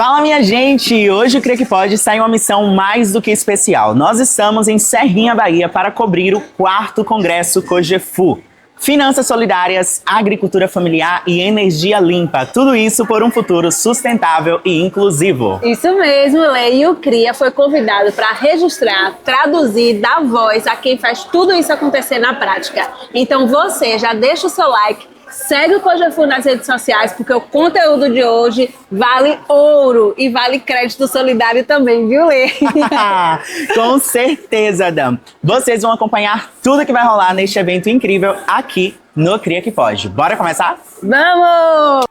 Fala, minha gente! Hoje o Cria Que Pode sai uma missão mais do que especial. Nós estamos em Serrinha, Bahia, para cobrir o 4º Congresso Cogefu. Finanças solidárias, agricultura familiar e energia limpa. Tudo isso por um futuro sustentável e inclusivo. Isso mesmo, Lê. E o Cria foi convidado para registrar, traduzir, dar voz a quem faz tudo isso acontecer na prática. Então você já deixa o seu like, segue o Cogefu nas redes sociais, porque o conteúdo de hoje vale ouro e vale crédito solidário também, viu, Lê? Com certeza, Adam. Vocês vão acompanhar tudo que vai rolar neste evento incrível aqui no Cria Que Pode. Bora começar? Vamos!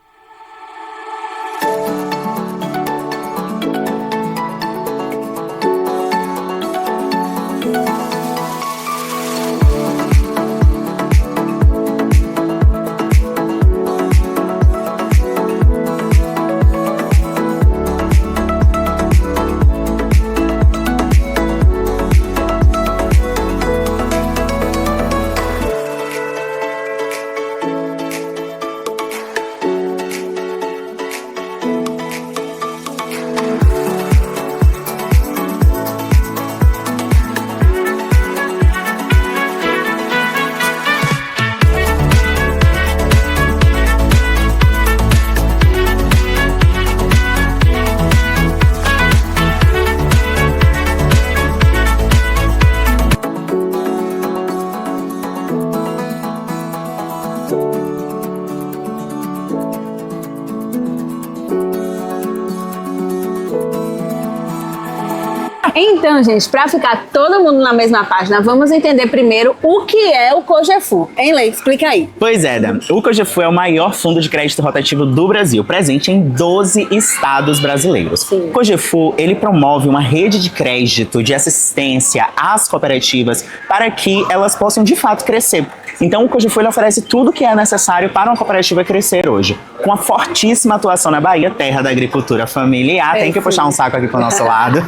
Então, gente, para ficar todo mundo na mesma página, vamos entender primeiro o que é o Cogefu. Hein, Lei? Explica aí. Pois é, Dan. O Cogefu é o maior fundo de crédito rotativo do Brasil, presente em 12 estados brasileiros. Sim. O Cogefu, ele promove uma rede de crédito, de assistência às cooperativas para que elas possam, de fato, crescer. Então, o Cogefu ele oferece tudo o que é necessário para uma cooperativa crescer hoje. Com a fortíssima atuação na Bahia, terra da agricultura familiar, tem que puxar um saco aqui pro nosso lado.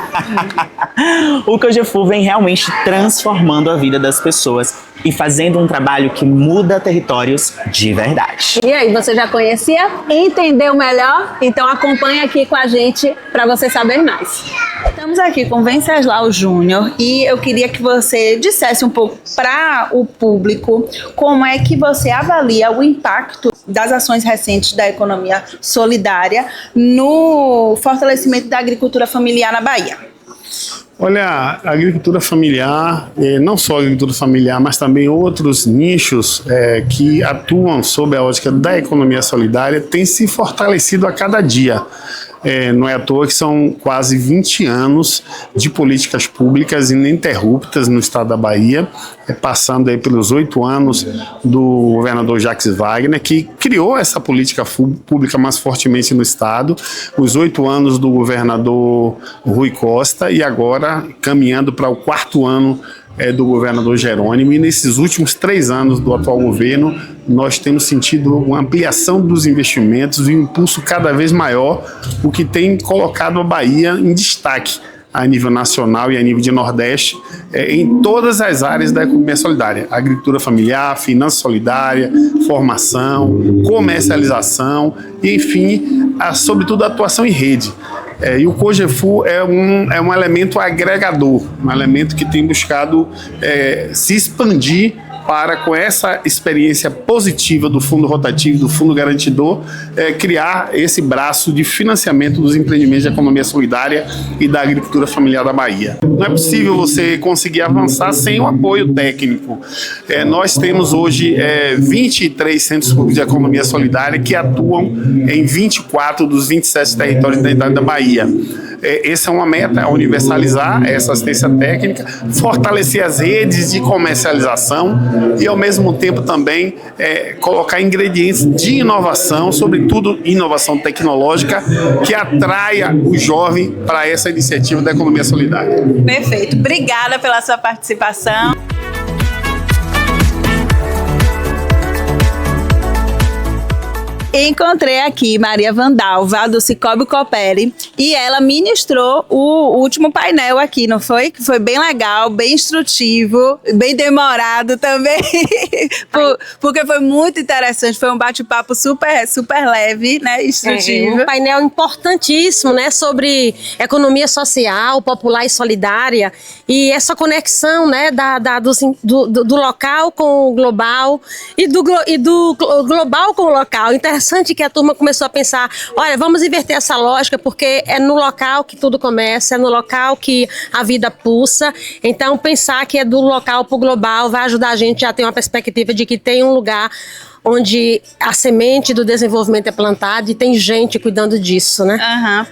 O Cogefu vem realmente transformando a vida das pessoas e fazendo um trabalho que muda territórios de verdade. E aí, você já conhecia? Entendeu melhor? Então acompanha aqui com a gente para você saber mais. Estamos aqui com Venceslau Júnior e eu queria que você dissesse um pouco para o público como é que você avalia o impacto das ações recentes da economia solidária no fortalecimento da agricultura familiar na Bahia. Olha, a agricultura familiar, não só a agricultura familiar, mas também outros nichos que atuam sob a ótica da economia solidária, têm se fortalecido a cada dia. Não é à toa que são quase 20 anos de políticas públicas ininterruptas no estado da Bahia, passando aí pelos 8 anos do governador Jacques Wagner, que criou essa política pública mais fortemente no estado, os 8 anos do governador Rui Costa e agora caminhando para o 4º ano do governador Jerônimo, e nesses últimos 3 anos do atual governo nós temos sentido uma ampliação dos investimentos e um impulso cada vez maior, o que tem colocado a Bahia em destaque a nível nacional e a nível de Nordeste, em todas as áreas da economia solidária: agricultura familiar, finança solidária, formação, comercialização e, enfim, sobretudo a atuação em rede. E o Cogefu é um elemento agregador, um elemento que tem buscado se expandir para, com essa experiência positiva do fundo rotativo, do fundo garantidor, criar esse braço de financiamento dos empreendimentos de economia solidária e da agricultura familiar da Bahia. Não é possível você conseguir avançar sem o apoio técnico. Nós temos hoje 23 centros públicos de economia solidária que atuam em 24 dos 27 territórios da idade da Bahia. Essa é uma meta, universalizar essa assistência técnica, fortalecer as redes de comercialização e, ao mesmo tempo, também colocar ingredientes de inovação, sobretudo inovação tecnológica, que atraia o jovem para essa iniciativa da economia solidária. Perfeito. Obrigada pela sua participação. Encontrei aqui Maria Vandalva, do Sicoob Coopere, e ela ministrou o último painel aqui, não foi? Que foi bem legal, bem instrutivo, bem demorado também, porque foi muito interessante, foi um bate-papo super, super leve, né, instrutivo. Um painel importantíssimo, né, sobre economia social, popular e solidária, e essa conexão, né, do local com o global e do global com o local. Interessante que a turma começou a pensar, olha, vamos inverter essa lógica, porque é no local que tudo começa, é no local que a vida pulsa. Então, pensar que é do local para o global vai ajudar a gente a ter uma perspectiva de que tem um lugar onde a semente do desenvolvimento é plantada e tem gente cuidando disso, né?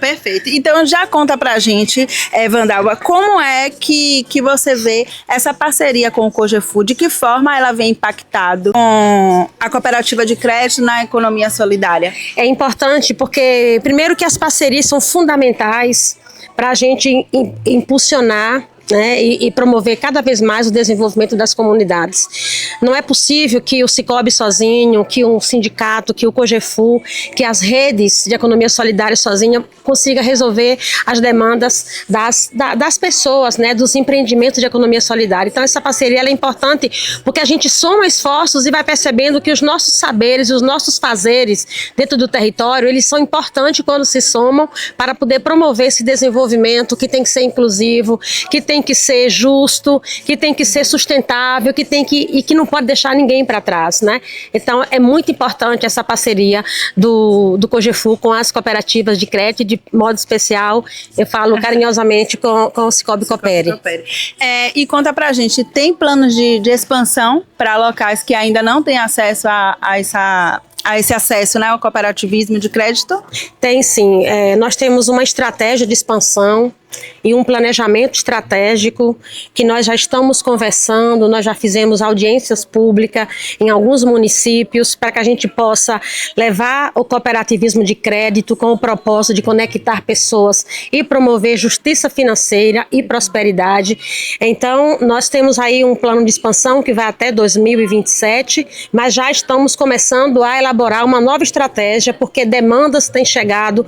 Perfeito. Então já conta pra gente, Vandalva, como é que você vê essa parceria com o Cogefu, de que forma ela vem impactado com a cooperativa de crédito na economia solidária? É importante porque, primeiro, que as parcerias são fundamentais para a gente impulsionar, né, e promover cada vez mais o desenvolvimento das comunidades. Não é possível que o Sicoob sozinho, que um sindicato, que o Cogefu, que as redes de economia solidária sozinha consiga resolver as demandas das pessoas, né, dos empreendimentos de economia solidária. Então essa parceria ela é importante porque a gente soma esforços e vai percebendo que os nossos saberes e os nossos fazeres dentro do território, eles são importantes quando se somam para poder promover esse desenvolvimento que tem que ser inclusivo, que tem que ser justo, que tem que ser sustentável, e que não pode deixar ninguém para trás, né? Então é muito importante essa parceria do Cogefu com as cooperativas de crédito, de modo especial, eu falo carinhosamente com o Sicoob Coopere. E conta pra gente, tem planos de expansão para locais que ainda não têm acesso a esse acesso, né, ao cooperativismo de crédito? Tem sim, nós temos uma estratégia de expansão e um planejamento estratégico que nós já estamos conversando, nós já fizemos audiências públicas em alguns municípios para que a gente possa levar o cooperativismo de crédito com o propósito de conectar pessoas e promover justiça financeira e prosperidade. Então, nós temos aí um plano de expansão que vai até 2027, mas já estamos começando a elaborar uma nova estratégia, porque demandas têm chegado,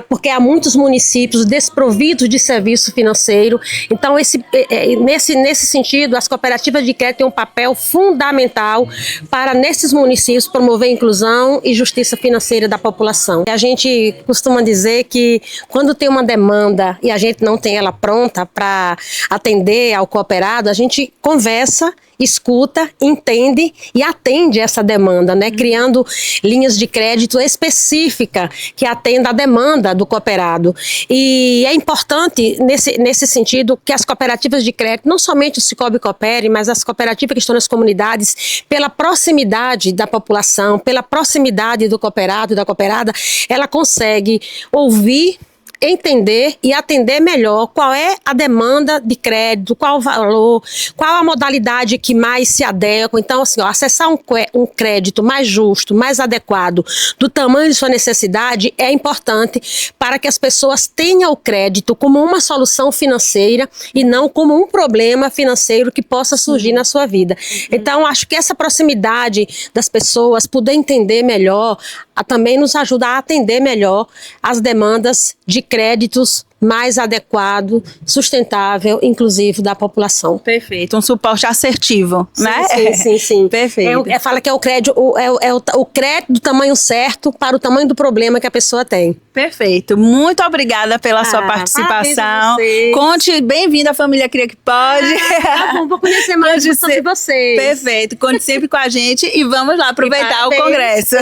porque há muitos municípios desprovidos de serviço financeiro. Então, nesse sentido, as cooperativas de crédito têm um papel fundamental para, nesses municípios, promover a inclusão e justiça financeira da população. A gente costuma dizer que quando tem uma demanda e a gente não tem ela pronta para atender ao cooperado, a gente conversa, escuta, entende e atende essa demanda, né? Criando linhas de crédito específicas que atendam a demanda do cooperado. E é importante, nesse sentido, que as cooperativas de crédito, não somente o Sicoob Coopere, mas as cooperativas que estão nas comunidades, pela proximidade da população, pela proximidade do cooperado e da cooperada, ela consegue ouvir, entender e atender melhor qual é a demanda de crédito, qual o valor, qual a modalidade que mais se adequa. Então, assim, acessar um crédito mais justo, mais adequado, do tamanho de sua necessidade, é importante para que as pessoas tenham o crédito como uma solução financeira e não como um problema financeiro que possa surgir na sua vida. Então, acho que essa proximidade das pessoas, poder entender melhor, também nos ajuda a atender melhor as demandas de créditos mais adequado, sustentável, inclusivo da população. Perfeito, um suporte assertivo, né? Sim. Perfeito. Fala que é o crédito, o crédito do tamanho certo para o tamanho do problema que a pessoa tem. Perfeito, muito obrigada pela sua participação. Conte, bem-vinda à família Cria que Pode. Tá bom, vou conhecer mais sobre vocês. Perfeito, conte sempre com a gente e vamos lá aproveitar o congresso.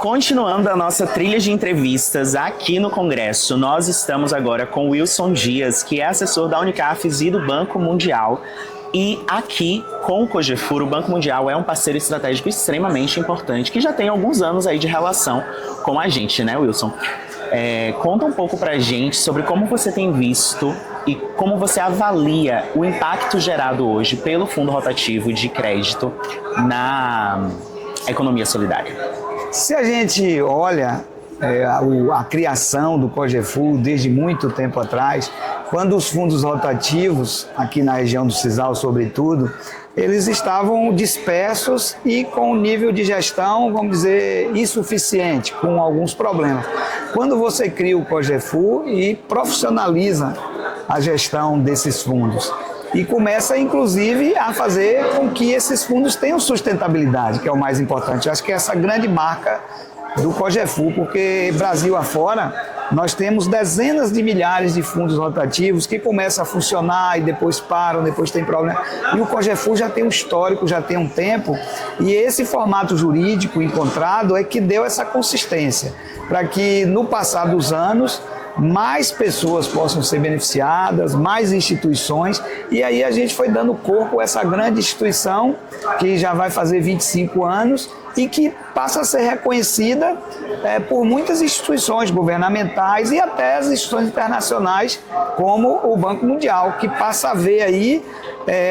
Continuando a nossa trilha de entrevistas aqui no Congresso, nós estamos agora com Wilson Dias, que é assessor da Unicafes e do Banco Mundial, E aqui, com o Cogefur, o Banco Mundial é um parceiro estratégico extremamente importante, que já tem alguns anos aí de relação com a gente, né, Wilson? Conta um pouco pra gente sobre como você tem visto e como você avalia o impacto gerado hoje pelo Fundo Rotativo de Crédito na economia solidária. Se a gente olha a criação do Cogefur desde muito tempo atrás, quando os fundos rotativos, aqui na região do Sisal sobretudo, eles estavam dispersos e com um nível de gestão, vamos dizer, insuficiente, com alguns problemas. Quando você cria o Cogefur e profissionaliza a gestão desses fundos, e começa, inclusive, a fazer com que esses fundos tenham sustentabilidade, que é o mais importante. Eu acho que é essa grande marca do Cogefur, porque Brasil afora, nós temos dezenas de milhares de fundos rotativos que começam a funcionar e depois param, depois tem problema. E o Cogefur já tem um histórico, já tem um tempo, e esse formato jurídico encontrado é que deu essa consistência, para que no passar dos anos mais pessoas possam ser beneficiadas, mais instituições, e aí a gente foi dando corpo a essa grande instituição que já vai fazer 25 anos e que passa a ser reconhecida por muitas instituições governamentais e até as instituições internacionais, como o Banco Mundial, que passa a ver aí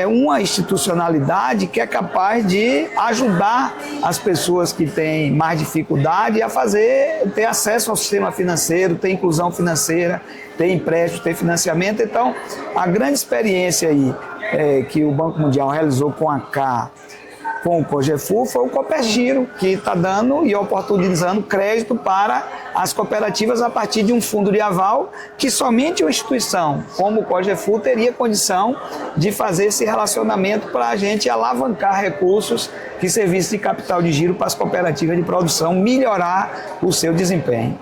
uma institucionalidade que é capaz de ajudar as pessoas que têm mais dificuldade a ter acesso ao sistema financeiro, ter inclusão financeira, ter empréstimo, ter financiamento. Então, a grande experiência aí que o Banco Mundial realizou com a CA, com o Cogefur, foi o Copergiro, que está dando e oportunizando crédito para as cooperativas a partir de um fundo de aval que somente uma instituição como o Cogefur teria condição de fazer esse relacionamento para a gente alavancar recursos que serviço de capital de giro para as cooperativas de produção melhorar o seu desempenho.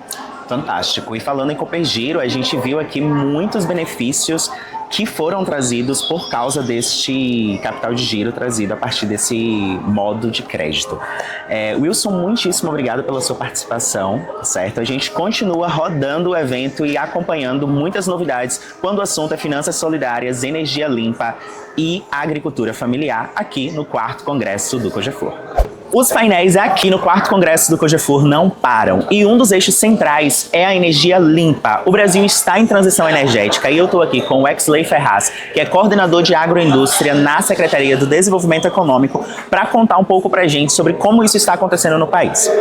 Fantástico. E falando em Copergiro, a gente viu aqui muitos benefícios que foram trazidos por causa deste capital de giro trazido a partir desse modo de crédito. Wilson, muitíssimo obrigado pela sua participação, certo? A gente continua rodando o evento e acompanhando muitas novidades quando o assunto é finanças solidárias, energia limpa e agricultura familiar aqui no 4º Congresso do Cogefur. Os painéis aqui no 4º Congresso do Cogefur não param e um dos eixos centrais é a energia limpa. O Brasil está em transição energética e eu estou aqui com o Exley Ferraz, que é coordenador de agroindústria na Secretaria do Desenvolvimento Econômico, para contar um pouco para a gente sobre como isso está acontecendo no país.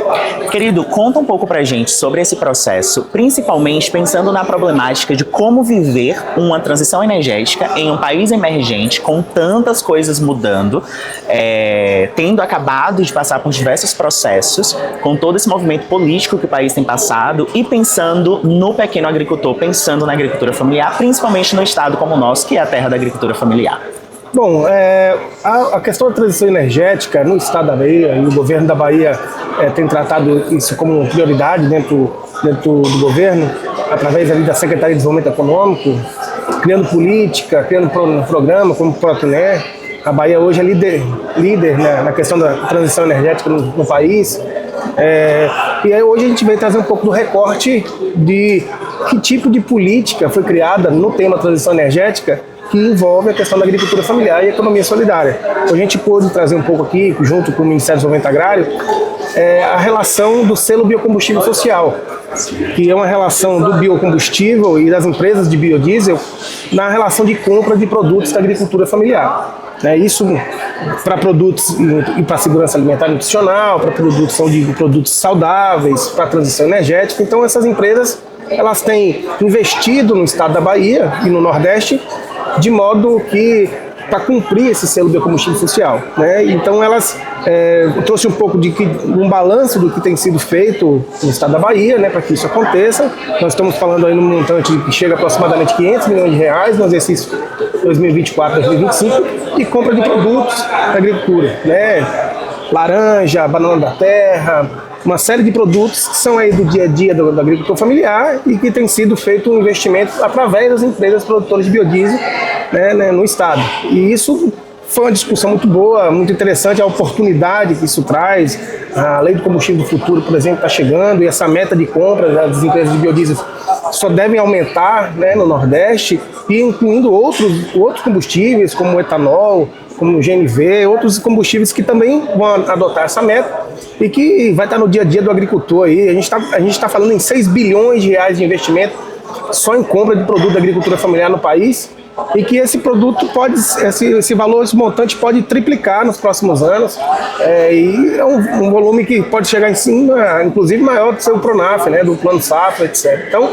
Querido, conta um pouco para a gente sobre esse processo, principalmente pensando na problemática de como viver uma transição energética em um país emergente com tantas coisas mudando, tendo acabado de passar por diversos processos, com todo esse movimento político que o país tem passado e pensando no pequeno agricultor, pensando na agricultura familiar, principalmente no estado como o nosso, que é a terra da agricultura familiar. Bom, a questão da transição energética no estado da Bahia, e o governo da Bahia tem tratado isso como prioridade dentro do governo, através ali da Secretaria de Desenvolvimento Econômico, criando política, criando programa como o Protuner. A Bahia hoje é líder na questão da transição energética no país. E aí hoje a gente vem trazer um pouco do recorte de que tipo de política foi criada no tema transição energética que envolve a questão da agricultura familiar e economia solidária. A gente pôde trazer um pouco aqui, junto com o Ministério do Desenvolvimento Agrário, a relação do selo biocombustível social, que é uma relação do biocombustível e das empresas de biodiesel na relação de compra de produtos da agricultura familiar. Isso para produtos e para segurança alimentar e nutricional, para produção de produtos saudáveis, para transição energética. Então essas empresas elas têm investido no estado da Bahia e no Nordeste de modo que para cumprir esse selo biocombustível social, Então elas trouxe um pouco de um balanço do que tem sido feito no estado da Bahia, para que isso aconteça. Nós estamos falando aí num montante que chega a aproximadamente 500 milhões de reais no exercício 2024-2025 e compra de produtos da agricultura, laranja, banana da terra, uma série de produtos que são aí do dia a dia do agricultor familiar e que tem sido feito um investimento através das empresas produtoras de biodiesel no estado. E isso Foi uma discussão muito boa, muito interessante, a oportunidade que isso traz. A lei do combustível do futuro, por exemplo, está chegando e essa meta de compra das empresas de biodiesel só devem aumentar, né, no Nordeste, e incluindo outros combustíveis, como o etanol, como o GNV, outros combustíveis que também vão adotar essa meta e que vai estar no dia a dia do agricultor aí. A gente tá falando em 6 bilhões de reais de investimento só em compra de produto da agricultura familiar no país, e que esse produto esse valor, esse montante pode triplicar nos próximos anos, e é um volume que pode chegar em cima, inclusive maior do seu Pronaf, né, do Plano Safra, etc. Então,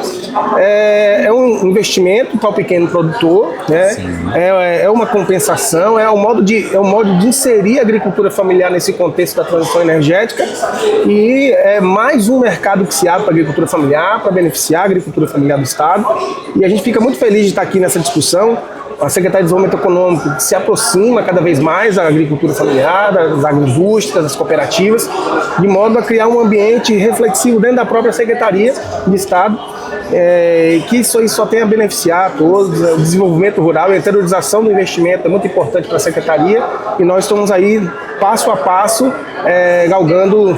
é um investimento para o pequeno produtor, né, é uma compensação, é um modo de inserir a agricultura familiar nesse contexto da transição energética, e é mais um mercado que se abre para a agricultura familiar, para beneficiar a agricultura familiar do Estado, e a gente fica muito feliz de estar aqui nessa discussão. A Secretaria de Desenvolvimento Econômico se aproxima cada vez mais da agricultura familiar, das agroindústrias, das cooperativas, de modo a criar um ambiente reflexivo dentro da própria Secretaria de Estado, que isso aí só tem a beneficiar a todos. O desenvolvimento rural e a interiorização do investimento é muito importante para a Secretaria, e nós estamos aí passo a passo galgando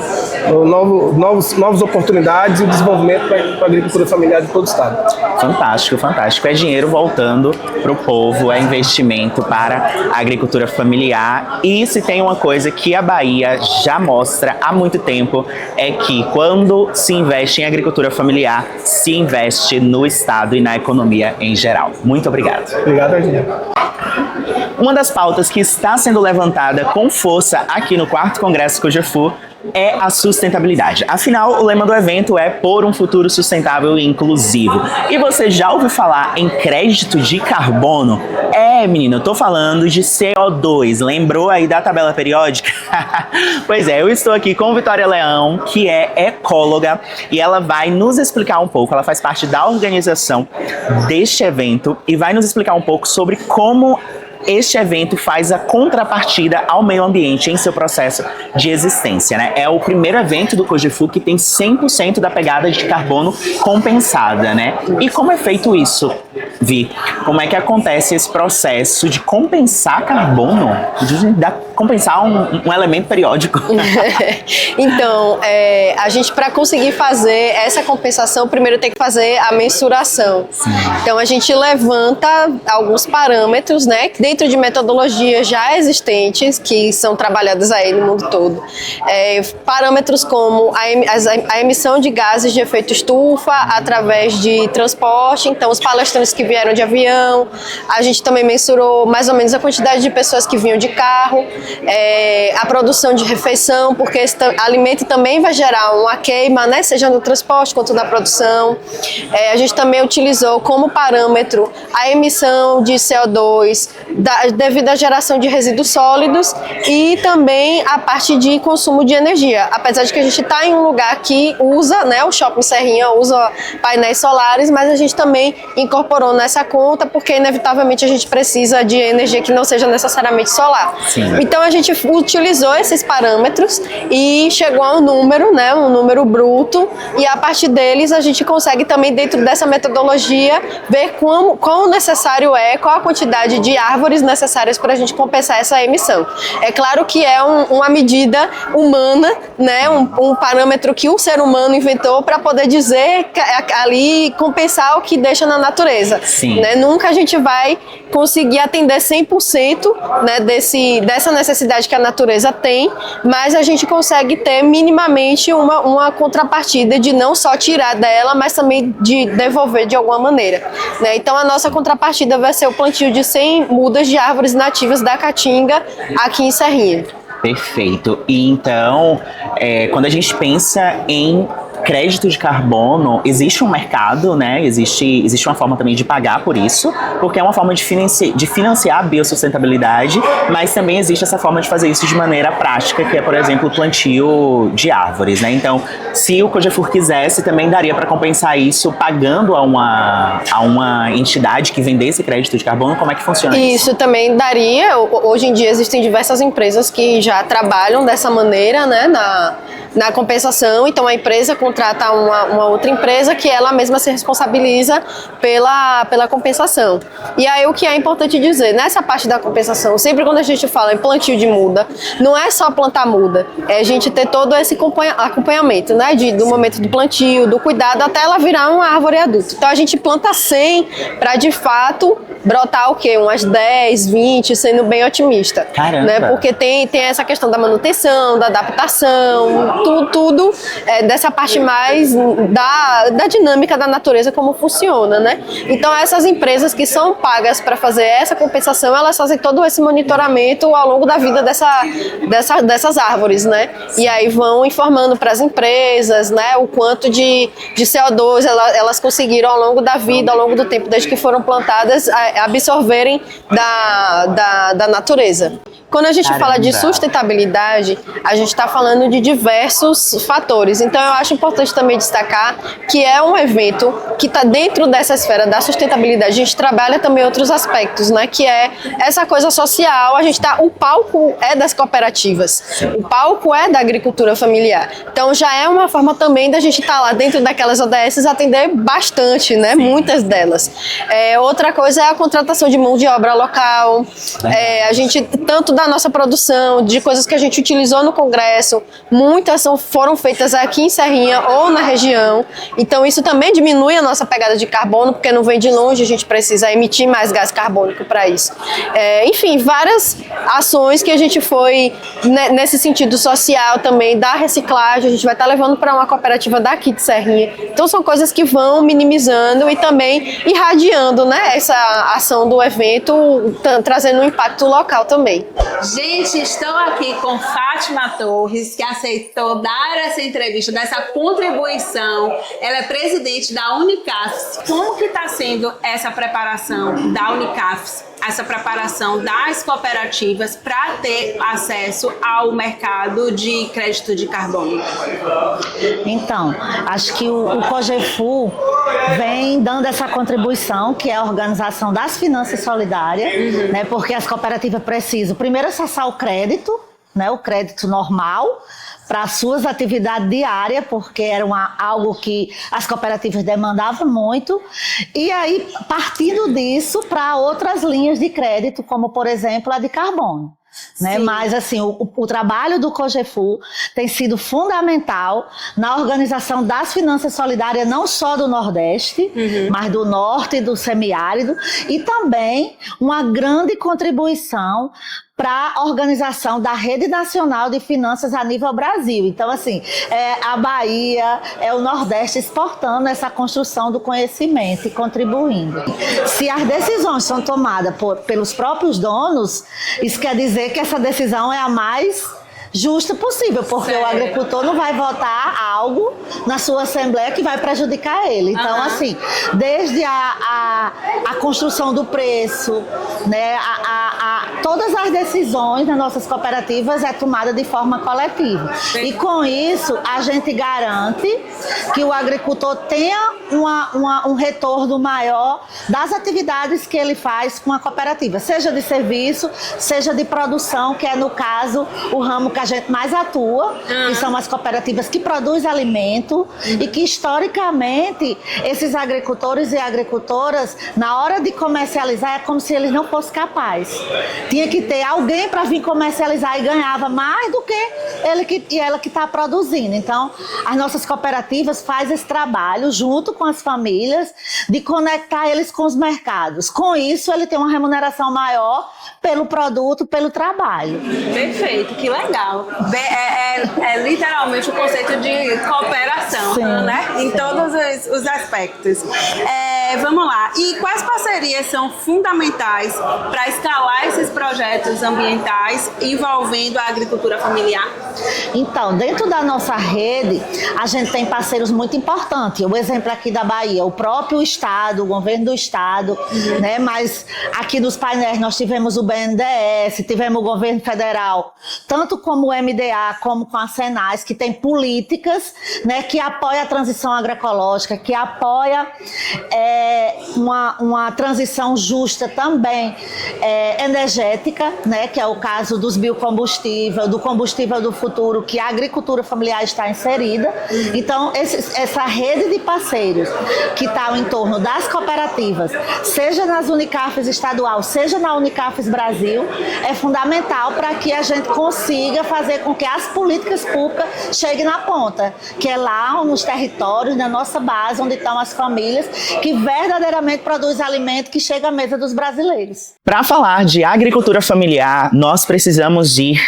novas oportunidades e desenvolvimento para a agricultura familiar de todo o Estado. Fantástico, fantástico. É dinheiro voltando para o povo, é investimento para a agricultura familiar. E se tem uma coisa que a Bahia já mostra há muito tempo, é que quando se investe em agricultura familiar, se investe no Estado e na economia em geral. Muito obrigado. Obrigado, Angela. Uma das pautas que está sendo levantada com força aqui no 4º Congresso Cogefu é a sustentabilidade. Afinal, o lema do evento é por um futuro sustentável e inclusivo. E você já ouviu falar em crédito de carbono? Menino, eu tô falando de CO2. Lembrou aí da tabela periódica? Pois é, eu estou aqui com Vitória Leão, que é ecóloga, e ela vai nos explicar um pouco, ela faz parte da organização deste evento, e vai nos explicar um pouco sobre como este evento faz a contrapartida ao meio ambiente em seu processo de existência, né? É o primeiro evento do Cogefu que tem 100% da pegada de carbono compensada, né? E como é feito isso, Vi? Como é que acontece esse processo de compensar carbono, compensar um elemento periódico? Então, a gente, para conseguir fazer essa compensação, primeiro tem que fazer a mensuração. Sim. Então, a gente levanta alguns parâmetros, né, dentro de metodologias já existentes, que são trabalhadas aí no mundo todo. Parâmetros como a emissão de gases de efeito estufa através de transporte. Então, os palestrantes que vieram de avião, a gente também mensurou mais ou menos a quantidade de pessoas que vinham de carro, a produção de refeição, porque esse alimento também vai gerar uma queima, né, seja no transporte quanto na produção. A gente também utilizou como parâmetro a emissão de CO2 devido à geração de resíduos sólidos e também a parte de consumo de energia. Apesar de que a gente está em um lugar que usa, né, o Shopping Serrinha usa painéis solares, mas a gente também incorporou nessa conta porque inevitavelmente a gente precisa de energia que não seja necessariamente solar. Sim. Então a gente utilizou esses parâmetros e chegou a um número, né, um número bruto, e a partir deles a gente consegue também, dentro dessa metodologia, ver quão necessário qual a quantidade de árvores necessárias para a gente compensar essa emissão. É claro que é uma medida humana, né, um parâmetro que o ser humano inventou para poder dizer ali compensar o que deixa na natureza. Sim. Né? Nunca a gente vai conseguir atender 100%, né, dessa necessidade que a natureza tem, mas a gente consegue ter minimamente uma contrapartida de não só tirar dela, mas também de devolver de alguma maneira. Né? Então a nossa contrapartida vai ser o plantio de 100 mudas de árvores nativas da Caatinga aqui em Serrinha. Perfeito. E então, quando a gente pensa em crédito de carbono, existe um mercado, né? Existe uma forma também de pagar por isso, porque é uma forma de financiar a biosustentabilidade, mas também existe essa forma de fazer isso de maneira prática, que é, por exemplo, o plantio de árvores, né? Então, se o Cogefur quisesse, também daria para compensar isso pagando a uma entidade que vendesse crédito de carbono. Como é que funciona isso? Isso também daria. Hoje em dia existem diversas empresas que já trabalham dessa maneira, né, na compensação, então a empresa contrata uma outra empresa que ela mesma se responsabiliza pela compensação. E aí o que é importante dizer, nessa parte da compensação, sempre quando a gente fala em plantio de muda, não é só plantar muda, é a gente ter todo esse acompanhamento, né, do momento do plantio, do cuidado, até ela virar uma árvore adulta. Então a gente planta 100 para de fato brotar o quê? Umas 10, 20, sendo bem otimista. Caramba! Né? Porque tem essa questão da manutenção, da adaptação, tudo dessa parte mais da dinâmica da natureza, como funciona, né? Então essas empresas que são pagas para fazer essa compensação, elas fazem todo esse monitoramento ao longo da vida dessas árvores, né? E aí vão informando para as empresas, né, o quanto de CO2 elas conseguiram ao longo da vida, ao longo do tempo, desde que foram plantadas, absorverem da natureza. Quando a gente fala de sustentabilidade, a gente está falando de diversos fatores. Então, eu acho importante também destacar que é um evento que está dentro dessa esfera da sustentabilidade. A gente trabalha também outros aspectos, né? Que é essa coisa social. O palco é das cooperativas, o palco é da agricultura familiar. Então, já é uma forma também da gente estar lá dentro daquelas ODSs atender bastante, né? Muitas delas. Outra coisa é a contratação de mão de obra local. A gente, tanto da nossa produção, de coisas que a gente utilizou no congresso, muitas foram feitas aqui em Serrinha ou na região, então isso também diminui a nossa pegada de carbono, porque não vem de longe, a gente precisa emitir mais gás carbônico para isso. Enfim, várias ações que a gente foi nesse sentido social também, da reciclagem, a gente vai estar levando para uma cooperativa daqui de Serrinha, então são coisas que vão minimizando e também irradiando, né, essa ação do evento, trazendo um impacto local também. Gente, estou aqui com Fátima Torres, que aceitou dar essa entrevista, dessa contribuição. Ela é presidente da Unicafs. Como que está sendo essa preparação da Unicafs, essa preparação das cooperativas para ter acesso ao mercado de crédito de carbono? Então, acho que o COGEFU vem dando essa contribuição, que é a organização das finanças solidárias, né, porque as cooperativas precisam primeiro acessar o crédito, né, o crédito normal, para suas atividades diárias, porque era algo que as cooperativas demandavam muito, e aí partindo disso para outras linhas de crédito, como por exemplo a de carbono. Né? Mas assim, o trabalho do COGEFU tem sido fundamental na organização das finanças solidárias, não só do Nordeste, mas do Norte e do Semiárido, e também uma grande contribuição para a organização da Rede Nacional de Finanças a nível Brasil. Então, assim, a Bahia, o Nordeste exportando essa construção do conhecimento e contribuindo. Se as decisões são tomadas pelos próprios donos, isso quer dizer que essa decisão é a mais justa possível, porque o agricultor não vai votar algo na sua assembleia que vai prejudicar ele. Então, assim, desde a construção do preço, né, todas as decisões das nossas cooperativas é tomada de forma coletiva. E com isso, a gente garante que o agricultor tenha um retorno maior das atividades que ele faz com a cooperativa, seja de serviço, seja de produção, que é, no caso, o ramo que a gente mais atua, que são as cooperativas que produzem alimento e que, historicamente, esses agricultores e agricultoras, na hora de comercializar, é como se eles não fossem capazes. Tinha que ter alguém para vir comercializar e ganhava mais do que ela que está produzindo. Então, as nossas cooperativas fazem esse trabalho junto com as famílias de conectar eles com os mercados. Com isso, ele tem uma remuneração maior pelo produto, pelo trabalho. Perfeito, que legal. É literalmente o conceito de cooperação, sim, né? Em sim, todos os aspectos. Vamos lá. E quais parcerias são fundamentais para escalar esses projetos ambientais envolvendo a agricultura familiar? Então, dentro da nossa rede, a gente tem parceiros muito importantes. O exemplo aqui da Bahia, o próprio Estado, o governo do Estado, né? Mas aqui nos painéis nós tivemos o BNDES, tivemos o governo federal, tanto como o MDA, como com a Senais, que tem políticas, né, que apoia a transição agroecológica, que apoia uma transição justa também energética, né, que é o caso dos biocombustíveis, do combustível do futuro, que a agricultura familiar está inserida. Então, essa rede de parceiros que está em torno das cooperativas, seja nas Unicafes estadual, seja na Unicafes Brasil, é fundamental para que a gente consiga fazer com que as políticas públicas cheguem na ponta, que é lá nos territórios, na nossa base, onde estão as famílias que verdadeiramente produzem alimento que chega à mesa dos brasileiros. Para falar de agricultura familiar, nós precisamos ir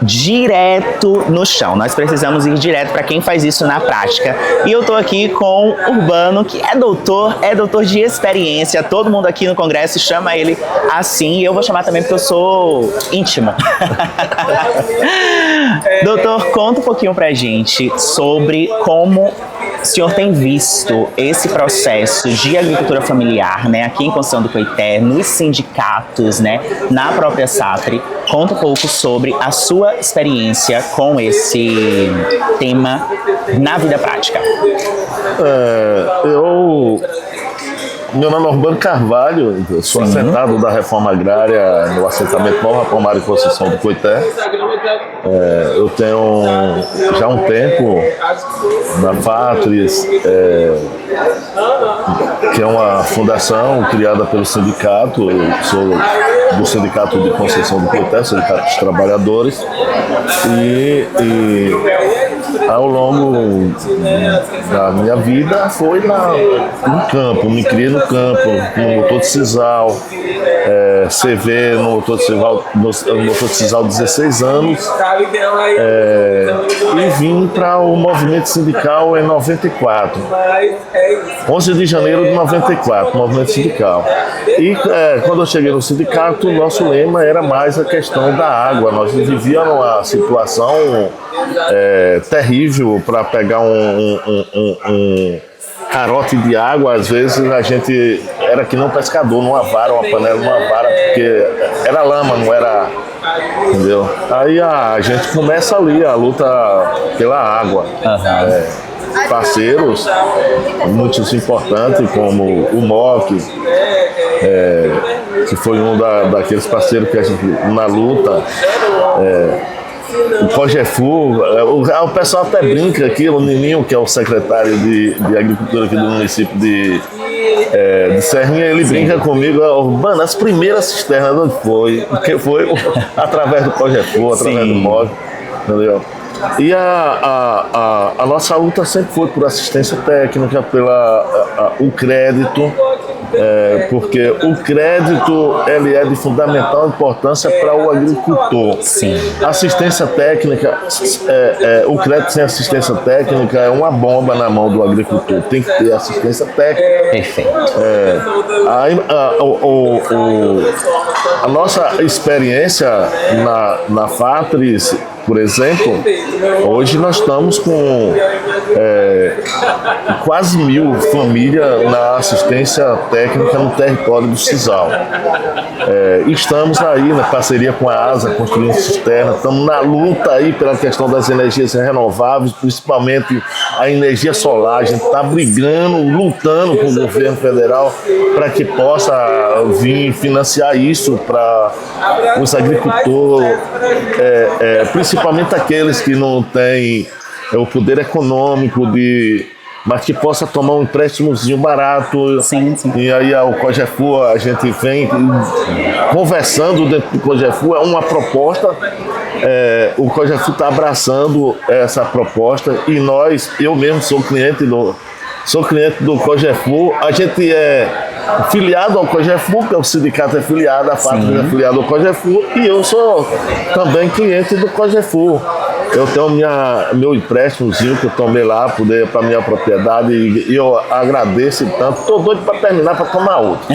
direto no chão. Nós precisamos ir direto para quem faz isso na prática. E eu tô aqui com o Urbano, que é doutor de experiência. Todo mundo aqui no congresso chama ele assim, e eu vou chamar também porque eu sou íntimo. Doutor, conta um pouquinho pra gente sobre como o senhor tem visto esse processo de agricultura familiar, né, aqui em Conceição do Coité, nos sindicatos, né, na própria SATRI. Conta um pouco sobre a sua experiência com esse tema na vida prática. Meu nome é Urbano Carvalho, eu sou assentado da reforma agrária no assentamento Nova Palmar em Conceição do Coité. Eu tenho já um tempo na Fatris, que é uma fundação criada pelo sindicato. Eu sou do Sindicato de Conceição do Coité, Sindicato dos Trabalhadores, e ao longo da minha vida foi no campo, me criei no campo, no motor de sisal, CV no motor de sisal 16 anos, e vim para o movimento sindical em 94, 11 de janeiro de 94, movimento sindical. E quando eu cheguei no sindicato, o nosso lema era mais a questão da água. Nós vivíamos uma situação terrível para pegar um carote de água. Às vezes a gente era que não pescador, numa vara, uma panela, numa vara, porque era lama, não era, entendeu? Aí a gente começa ali a luta pela água. Parceiros, muitos importantes, como o MOC, que foi um daqueles parceiros que a gente, na luta, o COGEFU, o pessoal até brinca aqui, o Nininho, que é o secretário de Agricultura aqui do município de Serrinha, ele brinca comigo, mano, as primeiras cisternas onde foi? Porque foi através do COGEFU, através do MOC, entendeu? E a nossa luta sempre foi por assistência técnica, o crédito, porque o crédito ele é de fundamental importância para o agricultor. Sim. Assistência técnica, o crédito sem assistência técnica é uma bomba na mão do agricultor. Tem que ter assistência técnica. Perfeito. A nossa experiência na Fatris, por exemplo, hoje nós estamos com quase 1.000 famílias na assistência técnica no território do Sisal. Estamos aí na parceria com a ASA, construindo cisterna, estamos na luta aí pela questão das energias renováveis, principalmente a energia solar. A gente está brigando, lutando com o governo federal para que possa vir financiar isso para os agricultores, principalmente aqueles que não têm o poder econômico mas que possa tomar um empréstimozinho barato. Sim. E aí o COGEFU, a gente vem conversando dentro do COGEFU, é uma proposta, o COGEFU está abraçando essa proposta e eu mesmo sou cliente do COGEFU. A gente é filiado ao COGEFU, que é o sindicato é filiado, a Fatris é filiado ao COGEFU, e eu sou também cliente do COGEFU. Eu tenho meu empréstimozinho que eu tomei lá para minha propriedade e eu agradeço tanto. Estou doido para terminar para tomar outro.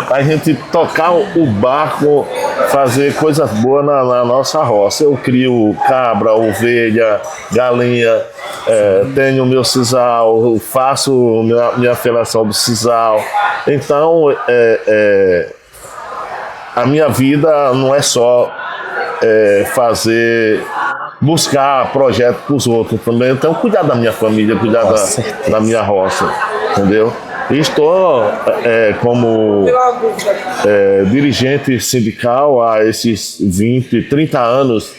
Para a gente tocar o barco, fazer coisas boas na nossa roça. Eu crio cabra, ovelha, galinha, tenho meu sisal, faço minha felação do sisal. Então, a minha vida não é só buscar projetos para os outros também. Eu tenho que cuidar da minha família, cuidar da minha roça, entendeu? Estou como dirigente sindical há esses 30 anos.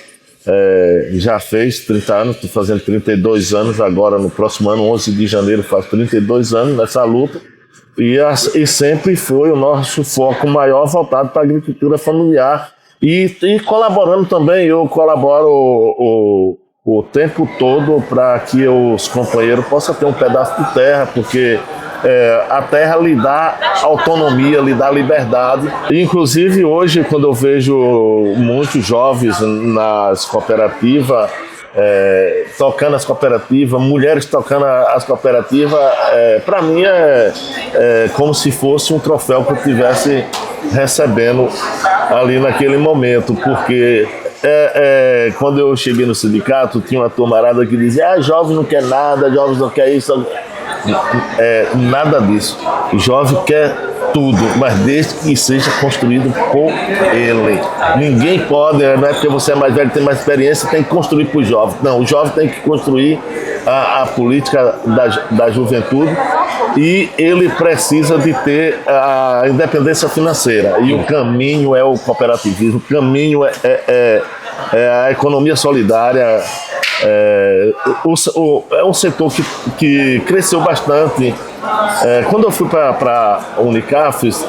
Já fez 30 anos, estou fazendo 32 anos agora, no próximo ano, 11 de janeiro, faço 32 anos nessa luta. E sempre foi o nosso foco maior voltado para a agricultura familiar. E colaborando também, eu colaboro o tempo todo para que os companheiros possam ter um pedaço de terra, porque a terra lhe dá autonomia, lhe dá liberdade. E, inclusive hoje, quando eu vejo muitos jovens nas cooperativas, tocando as cooperativas, mulheres tocando as cooperativas, para mim é como se fosse um troféu que eu estivesse recebendo ali naquele momento, porque quando eu cheguei no sindicato, tinha uma turmarada que dizia: jovem não quer nada, jovens não quer isso. Nada disso. O jovem quer tudo, mas desde que seja construído por ele. Ninguém pode, não é porque você é mais velho, tem mais experiência, tem que construir para o jovem. Não, o jovem tem que construir a política da juventude, e ele precisa de ter a independência financeira. E o caminho é o cooperativismo, o caminho é a economia solidária. É um setor que cresceu bastante. Quando eu fui para a Unicafes,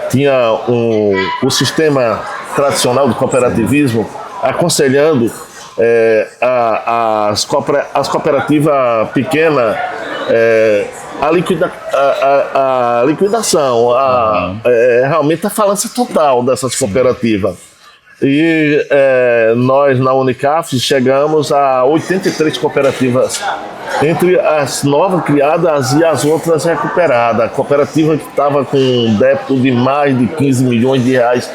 tinha o sistema tradicional do cooperativismo aconselhando as cooperativas pequenas a liquidação, realmente a falência total dessas cooperativas. E nós, na Unicafes, chegamos a 83 cooperativas, entre as novas criadas e as outras recuperadas. A cooperativa que estava com um débito de mais de 15 milhões de reais.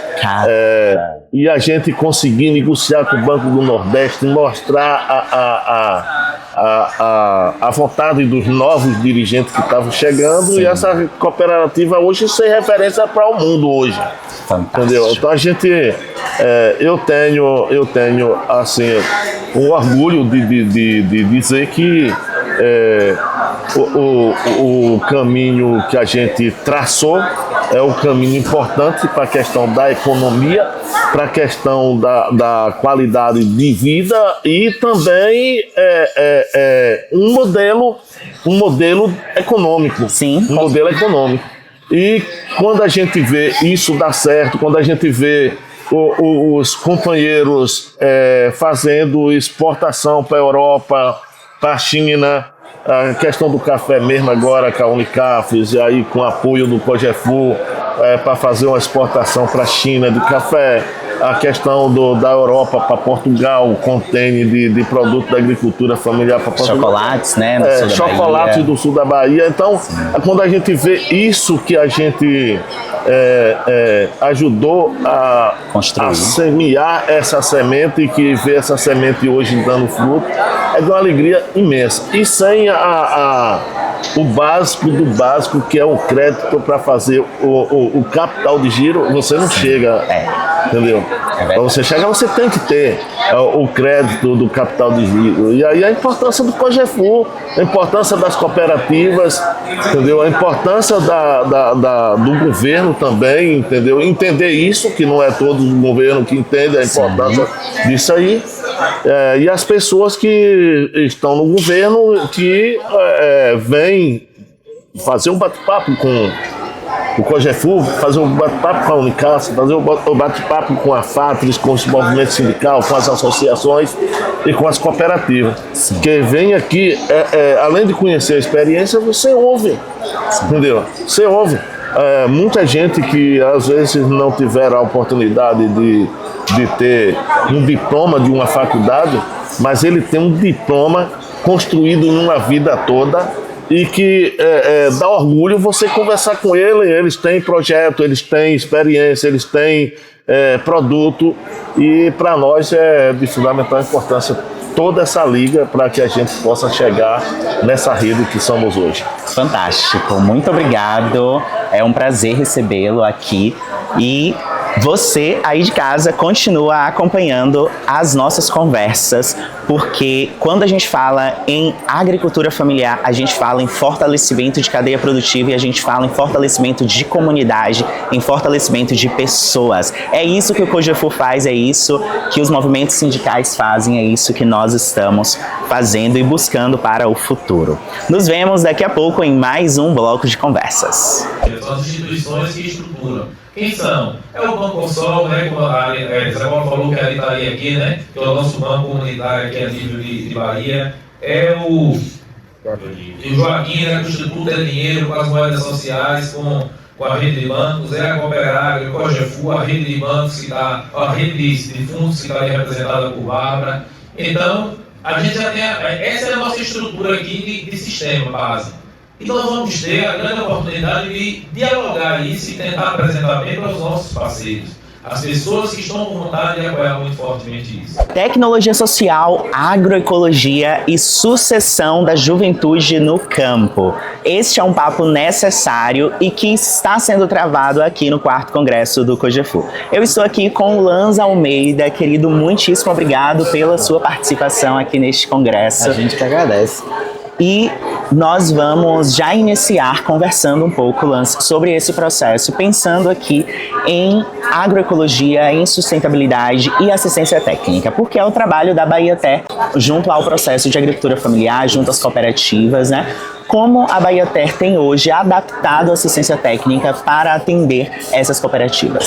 E a gente conseguiu negociar com o Banco do Nordeste, mostrar a vontade dos novos dirigentes que estavam chegando. Sim. E essa cooperativa hoje sem referência para o mundo hoje. Fantástico. Entendeu? Então a gente, eu tenho assim um orgulho de dizer que o caminho que a gente traçou é um caminho importante para a questão da economia, para a questão da qualidade de vida, e também um modelo econômico. Sim. Um modelo econômico. E quando a gente vê isso dar certo, quando a gente vê os companheiros fazendo exportação para a Europa, para a China, a questão do café mesmo agora com a Unicafes, e aí com o apoio do COGEFU, para fazer uma exportação para a China de café, a questão da Europa para Portugal, o container de produto da agricultura familiar para Portugal. Chocolates, né? No sul da chocolates Bahia. do sul da Bahia. Então, quando a gente vê isso que a gente ajudou a semear essa semente, e que vê essa semente hoje dando fruto, é de uma alegria imensa. E sem o básico do básico, que é o crédito para fazer o capital de giro, você não chega. Entendeu? Para você chegar, você tem que ter o crédito do capital de giro. E aí a importância do COGEFU, a importância das cooperativas, entendeu? A importância do governo também, entendeu? Entender isso, que não é todo o governo que entende a importância disso aí. E as pessoas que estão no governo, que vêm fazer um bate-papo com o COGEFU, fazer um bate-papo com a Unicafes, fazer um bate-papo com a FATRES, com os movimentos sindicais, com as associações e com as cooperativas. Sim. Que vem aqui, além de conhecer a experiência, você ouve, entendeu? Você ouve. Muita gente que às vezes não tiver a oportunidade de ter um diploma de uma faculdade, mas ele tem um diploma construído numa vida toda, e que dá orgulho você conversar com ele. Eles têm projeto, eles têm experiência, eles têm produto, e para nós é de fundamental importância toda essa liga para que a gente possa chegar nessa rede que somos hoje. Fantástico, muito obrigado, é um prazer recebê-lo aqui, e Você aí de casa continua acompanhando as nossas conversas, porque quando a gente fala em agricultura familiar, a gente fala em fortalecimento de cadeia produtiva e a gente fala em fortalecimento de comunidade, em fortalecimento de pessoas. É isso que o COGEFU faz, é isso que os movimentos sindicais fazem, é isso que nós estamos fazendo e buscando para o futuro. Nos vemos daqui a pouco em mais um bloco de conversas. São as instituições que estruturam. Quem são? É o Banco Sol, né? Como a Zé Paulo falou que ele estaria aqui, né? Que é o nosso banco comunitário aqui a nível de Bahia. É o Joaquim, né? Que o Instituto é dinheiro com as moedas sociais, com a rede de bancos, é a Cooperária, o COGEFU, a rede de bancos, a rede de fundos que está aí representada por Bárbara. Então, a gente já tem. Essa é a nossa estrutura aqui de sistema básico. E nós vamos ter a grande oportunidade de dialogar isso e tentar apresentar bem para os nossos parceiros, as pessoas que estão com vontade de apoiar muito fortemente isso. Tecnologia social, agroecologia e sucessão da juventude no campo. Este é um papo necessário e que está sendo travado aqui no 4º Congresso do COGEFU. Eu estou aqui com o Lanza Almeida. Querido, muitíssimo obrigado pela sua participação aqui neste congresso. A gente que agradece. E nós vamos já iniciar conversando um pouco, Lance, sobre esse processo, pensando aqui em agroecologia, em sustentabilidade e assistência técnica, porque é o trabalho da Bahia Ter junto ao processo de agricultura familiar, junto às cooperativas, né? Como a Bahia Ter tem hoje adaptado a assistência técnica para atender essas cooperativas?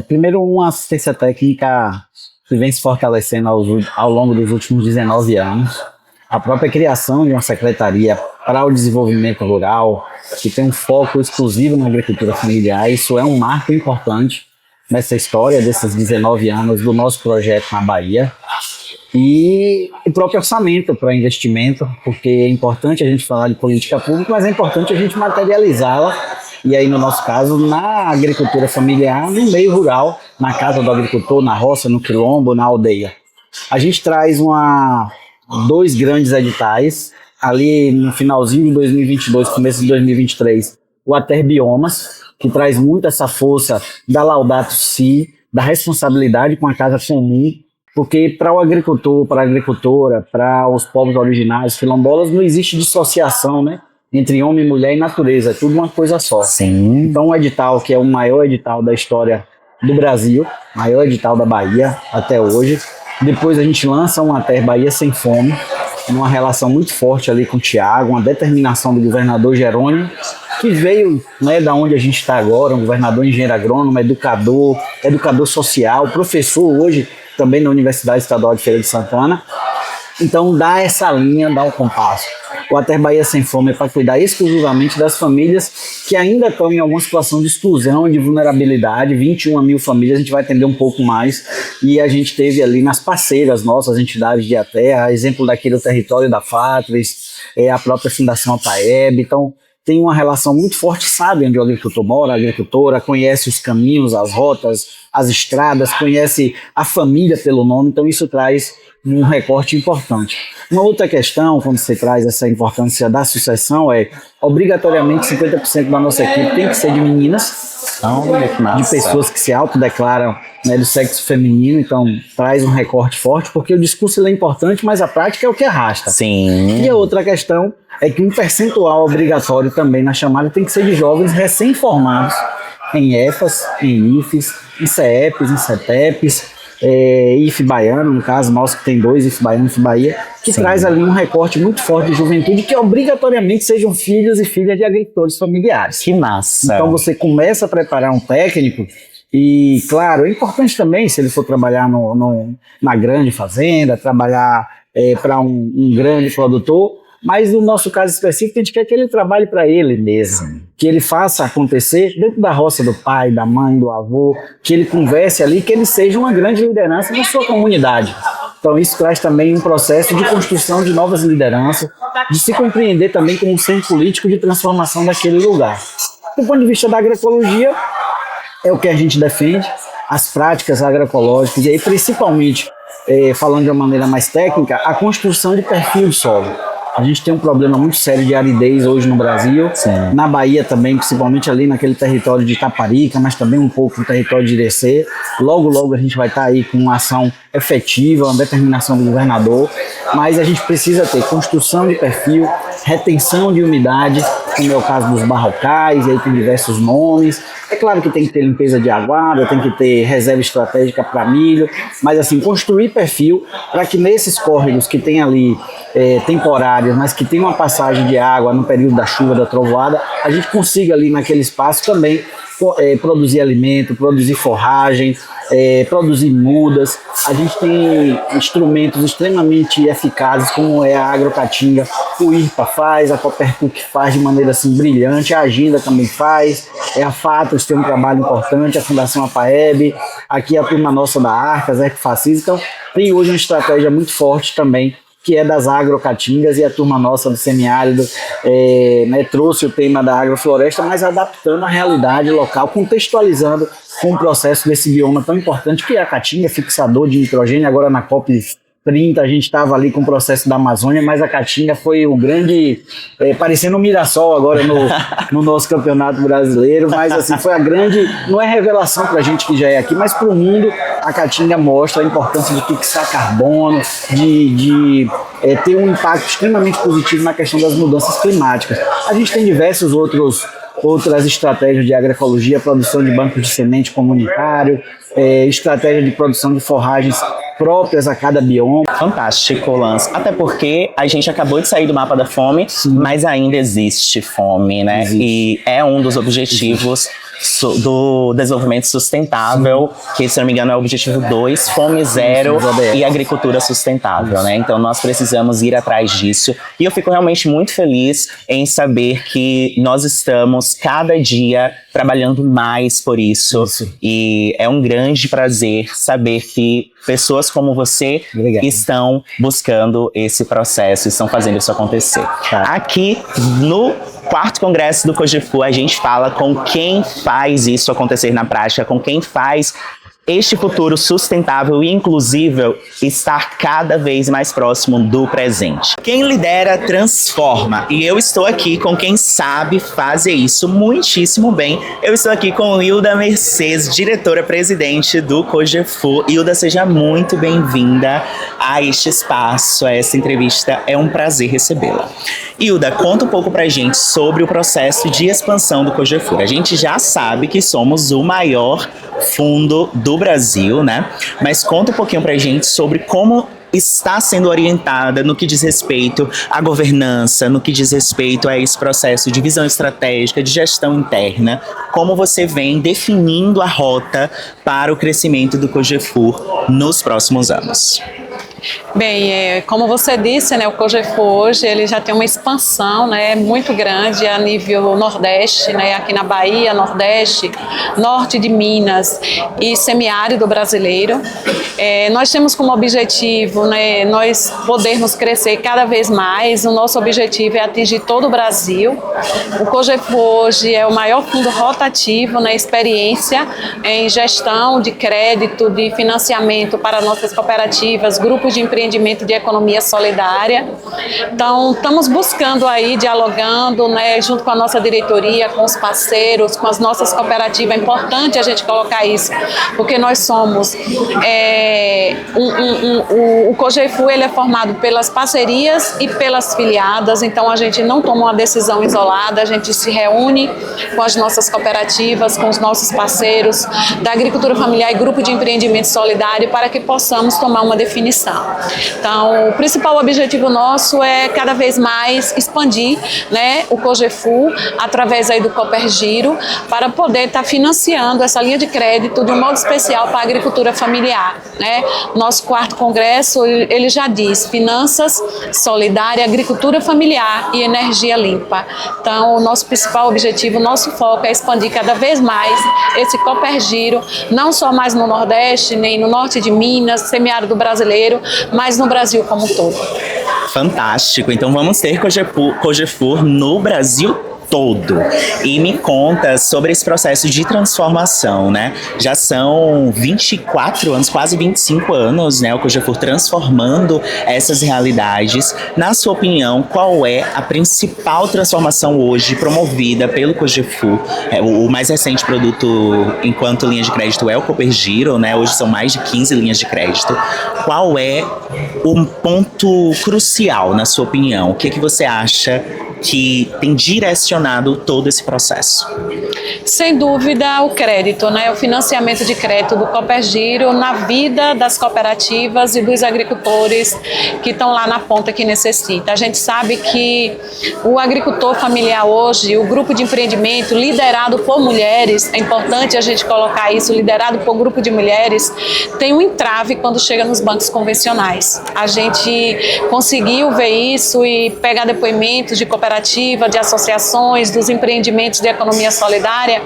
Primeiro, uma assistência técnica que vem se fortalecendo ao longo dos últimos 19 anos. A própria criação de uma secretaria para o desenvolvimento rural, que tem um foco exclusivo na agricultura familiar, isso é um marco importante nessa história desses 19 anos do nosso projeto na Bahia. E o próprio orçamento para investimento, porque é importante a gente falar de política pública, mas é importante a gente materializá-la, e aí no nosso caso, na agricultura familiar, no meio rural, na casa do agricultor, na roça, no quilombo, na aldeia. A gente traz 2 grandes editais, ali no finalzinho de 2022, começo de 2023, o Ater Biomas, que traz muito essa força da Laudato Si, da responsabilidade com a casa comum, porque para o agricultor, para a agricultora, para os povos originários, quilombolas, não existe dissociação, né, entre homem, mulher e natureza, é tudo uma coisa só. Sim. Então o edital, que é o maior edital da história do Brasil, maior edital da Bahia até hoje. Depois a gente lança um Ater Bahia Sem Fome, numa relação muito forte ali com o Thiago, uma determinação do governador Jerônimo, que veio, né, da onde a gente está agora, um governador engenheiro agrônomo, educador social, professor hoje também na Universidade Estadual de Feira de Santana. Então dá essa linha, dá um compasso. O Ater Bahia Sem Fome é para cuidar exclusivamente das famílias que ainda estão em alguma situação de exclusão, de vulnerabilidade. 21 mil famílias, a gente vai atender um pouco mais. E a gente teve ali nas parceiras nossas entidades de Ater, exemplo daquele o Território da Fatris, a própria Fundação Apaeb. Então tem uma relação muito forte, sabe onde o agricultor mora, a agricultora, conhece os caminhos, as rotas, as estradas, conhece a família pelo nome, então isso traz um recorte importante. Uma outra questão, quando você traz essa importância da sucessão, é obrigatoriamente 50% da nossa equipe tem que ser de meninas, de pessoas que se autodeclaram, né, do sexo feminino, então traz um recorte forte, porque o discurso ele é importante, mas a prática é o que arrasta. Sim. E a outra questão é que um percentual obrigatório também na chamada tem que ser de jovens recém-formados em EFAs, em IFES, em CEPs, em CETEPs, IF Baiano, no caso nosso que tem 2, IF Baiano e IF Bahia, que Sim. traz ali um recorte muito forte de juventude que obrigatoriamente sejam filhos e filhas de agricultores familiares. Que massa! Então você começa a preparar um técnico e, claro, é importante também se ele for trabalhar na grande fazenda, trabalhar para um grande produtor, mas no nosso caso específico a gente quer que ele trabalhe para ele mesmo, que ele faça acontecer dentro da roça do pai, da mãe, do avô, que ele converse ali, que ele seja uma grande liderança na sua comunidade. Então isso traz também um processo de construção de novas lideranças, de se compreender também como um centro político de transformação daquele lugar. Do ponto de vista da agroecologia, é o que a gente defende, as práticas agroecológicas, e aí principalmente, falando de uma maneira mais técnica, a construção de perfil de solo. A gente tem um problema muito sério de aridez hoje no Brasil, na Bahia também, principalmente ali naquele território de Itaparica, mas também um pouco no território de Irecê. Logo, logo a gente vai estar aí com uma ação efetiva, uma determinação do governador, mas a gente precisa ter construção de perfil, retenção de umidade, como é o caso dos barrocais, aí tem diversos nomes. É claro que tem que ter limpeza de aguada, tem que ter reserva estratégica para milho, mas assim, construir perfil para que nesses córregos que tem ali temporários, mas que tem uma passagem de água no período da chuva, da trovoada, a gente consiga ali naquele espaço também produzir alimento, produzir forragem, produzir mudas. A gente tem instrumentos extremamente eficazes, como é a Agrocaatinga, o IRPA faz, a Copercuc faz de maneira assim brilhante, a Agenda também faz, a FATOS tem um trabalho importante, a Fundação APAEB, aqui a turma nossa da Arcas, a Ecofacis. Então tem hoje uma estratégia muito forte também, que é das agrocaatingas, e a turma nossa do semiárido trouxe o tema da agrofloresta, mas adaptando a realidade local, contextualizando com o processo desse bioma tão importante que é a caatinga, fixador de nitrogênio. Agora na COP30 a gente estava ali com o processo da Amazônia, mas a caatinga foi o grande, parecendo um Mirassol agora no nosso campeonato brasileiro, mas assim, foi a grande, não é revelação para a gente que já é aqui, mas para o mundo a caatinga mostra a importância de fixar carbono, de ter um impacto extremamente positivo na questão das mudanças climáticas. A gente tem diversos outras estratégias de agroecologia, produção de bancos de semente comunitário, estratégia de produção de forragens próprias a cada bioma. Fantástico, Lance. Até porque a gente acabou de sair do mapa da fome, mas ainda existe fome, né? E é um dos objetivos do desenvolvimento sustentável, que, se não me engano, é o objetivo 2, fome zero e agricultura sustentável, né? Então nós precisamos ir atrás disso. E eu fico realmente muito feliz em saber que nós estamos cada dia trabalhando mais por isso. E é um grande prazer saber que pessoas como você estão buscando esse processo, estão fazendo isso acontecer. Aqui no 4º Congresso do COGEFU, a gente fala com quem faz isso acontecer na prática, com quem faz este futuro sustentável e inclusível estar cada vez mais próximo do presente. Quem lidera, transforma. E eu estou aqui com quem sabe fazer isso muitíssimo bem. Eu estou aqui com Hilda Mercedes, diretora-presidente do COGEFU. Hilda, seja muito bem-vinda a este espaço, a essa entrevista. É um prazer recebê-la. Hilda, conta um pouco pra gente sobre o processo de expansão do COGEFU. A gente já sabe que somos o maior fundo do Brasil, né? Mas conta um pouquinho pra gente sobre como está sendo orientada no que diz respeito à governança, no que diz respeito a esse processo de visão estratégica, de gestão interna, como você vem definindo a rota para o crescimento do COGEFU nos próximos anos. Bem, como você disse, né, o COGEFU hoje ele já tem uma expansão, né, muito grande a nível Nordeste, né, aqui na Bahia, Nordeste, Norte de Minas e semiárido brasileiro. Nós temos como objetivo, né, nós podermos crescer cada vez mais. O nosso objetivo é atingir todo o Brasil. O COGEFU hoje é o maior fundo rotativo na experiência em gestão de crédito, de financiamento para nossas cooperativas, grupos de empreendimento de economia solidária. Então, estamos buscando aí, dialogando, né, junto com a nossa diretoria, com os parceiros, com as nossas cooperativas. É importante a gente colocar isso, porque nós somos... o COGEFU ele é formado pelas parcerias e pelas filiadas, então a gente não toma uma decisão isolada, a gente se reúne com as nossas cooperativas, com os nossos parceiros da agricultura familiar e grupo de empreendimento solidário para que possamos tomar uma definição. Então, o principal objetivo nosso é cada vez mais expandir, né, o COGEFU através aí do Copergiro para poder estar financiando essa linha de crédito de um modo especial para a agricultura familiar, né? Nosso 4º Congresso, ele já diz finanças, solidária, agricultura familiar e energia limpa. Então, o nosso principal objetivo, o nosso foco é expandir cada vez mais esse Copergiro, não só mais no Nordeste, nem no Norte de Minas, semiárido brasileiro, mas no Brasil como um todo. Fantástico. Então vamos ter COGEFU no Brasil todo. E me conta sobre esse processo de transformação, né? Já são 24 anos, quase 25 anos, né? O Cogefor transformando essas realidades. Na sua opinião, qual é a principal transformação hoje promovida pelo Cogefor? O mais recente produto enquanto linha de crédito é o Copergiro, né? Hoje são mais de 15 linhas de crédito. Qual é o ponto crucial, na sua opinião? O que você acha que tem direcionado todo esse processo? Sem dúvida, o crédito, né? O financiamento de crédito do Copergiro na vida das cooperativas e dos agricultores que estão lá na ponta que necessita. A gente sabe que o agricultor familiar hoje, o grupo de empreendimento liderado por mulheres, é importante a gente colocar isso, liderado por grupo de mulheres, tem um entrave quando chega nos bancos convencionais. A gente conseguiu ver isso e pegar depoimentos de cooperativa, de associações, dos empreendimentos de economia solidária,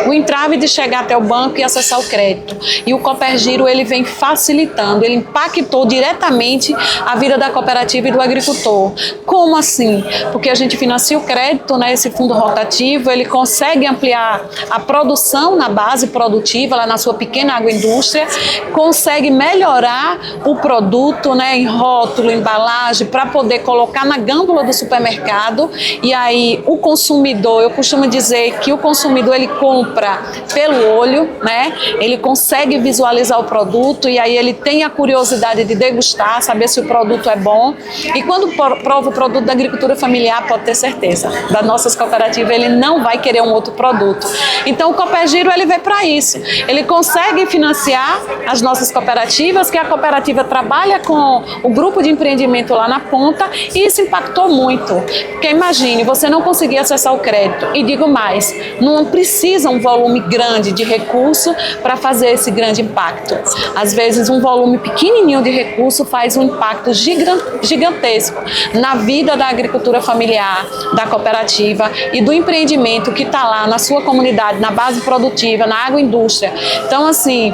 o entrave de chegar até o banco e acessar o crédito. E o Copergiro, ele vem facilitando, ele impactou diretamente a vida da cooperativa e do agricultor. Como assim? Porque a gente financia o crédito, né, esse fundo rotativo, ele consegue ampliar a produção na base produtiva, lá na sua pequena agroindústria, consegue melhorar o produto, né, em rótulo, embalagem, para poder colocar na gôndola do supermercado. E aí o consumidor, eu costumo dizer que o consumidor ele compra pelo olho, né? Ele consegue visualizar o produto e aí ele tem a curiosidade de degustar, saber se o produto é bom. E quando prova o produto da agricultura familiar, pode ter certeza, das nossas cooperativas, ele não vai querer um outro produto. Então o Copergiro, ele veio para isso. Ele consegue financiar as nossas cooperativas, que a cooperativa trabalha com o grupo de empreendimento lá na ponta, e isso impactou muito. Porque imagine, você não conseguir acessar o crédito, e digo mais, não precisa um volume grande de recurso para fazer esse grande impacto. Às vezes um volume pequenininho de recurso faz um impacto gigantesco na vida da agricultura familiar, da cooperativa e do empreendimento que está lá na sua comunidade, na base produtiva, na agroindústria. Então, assim,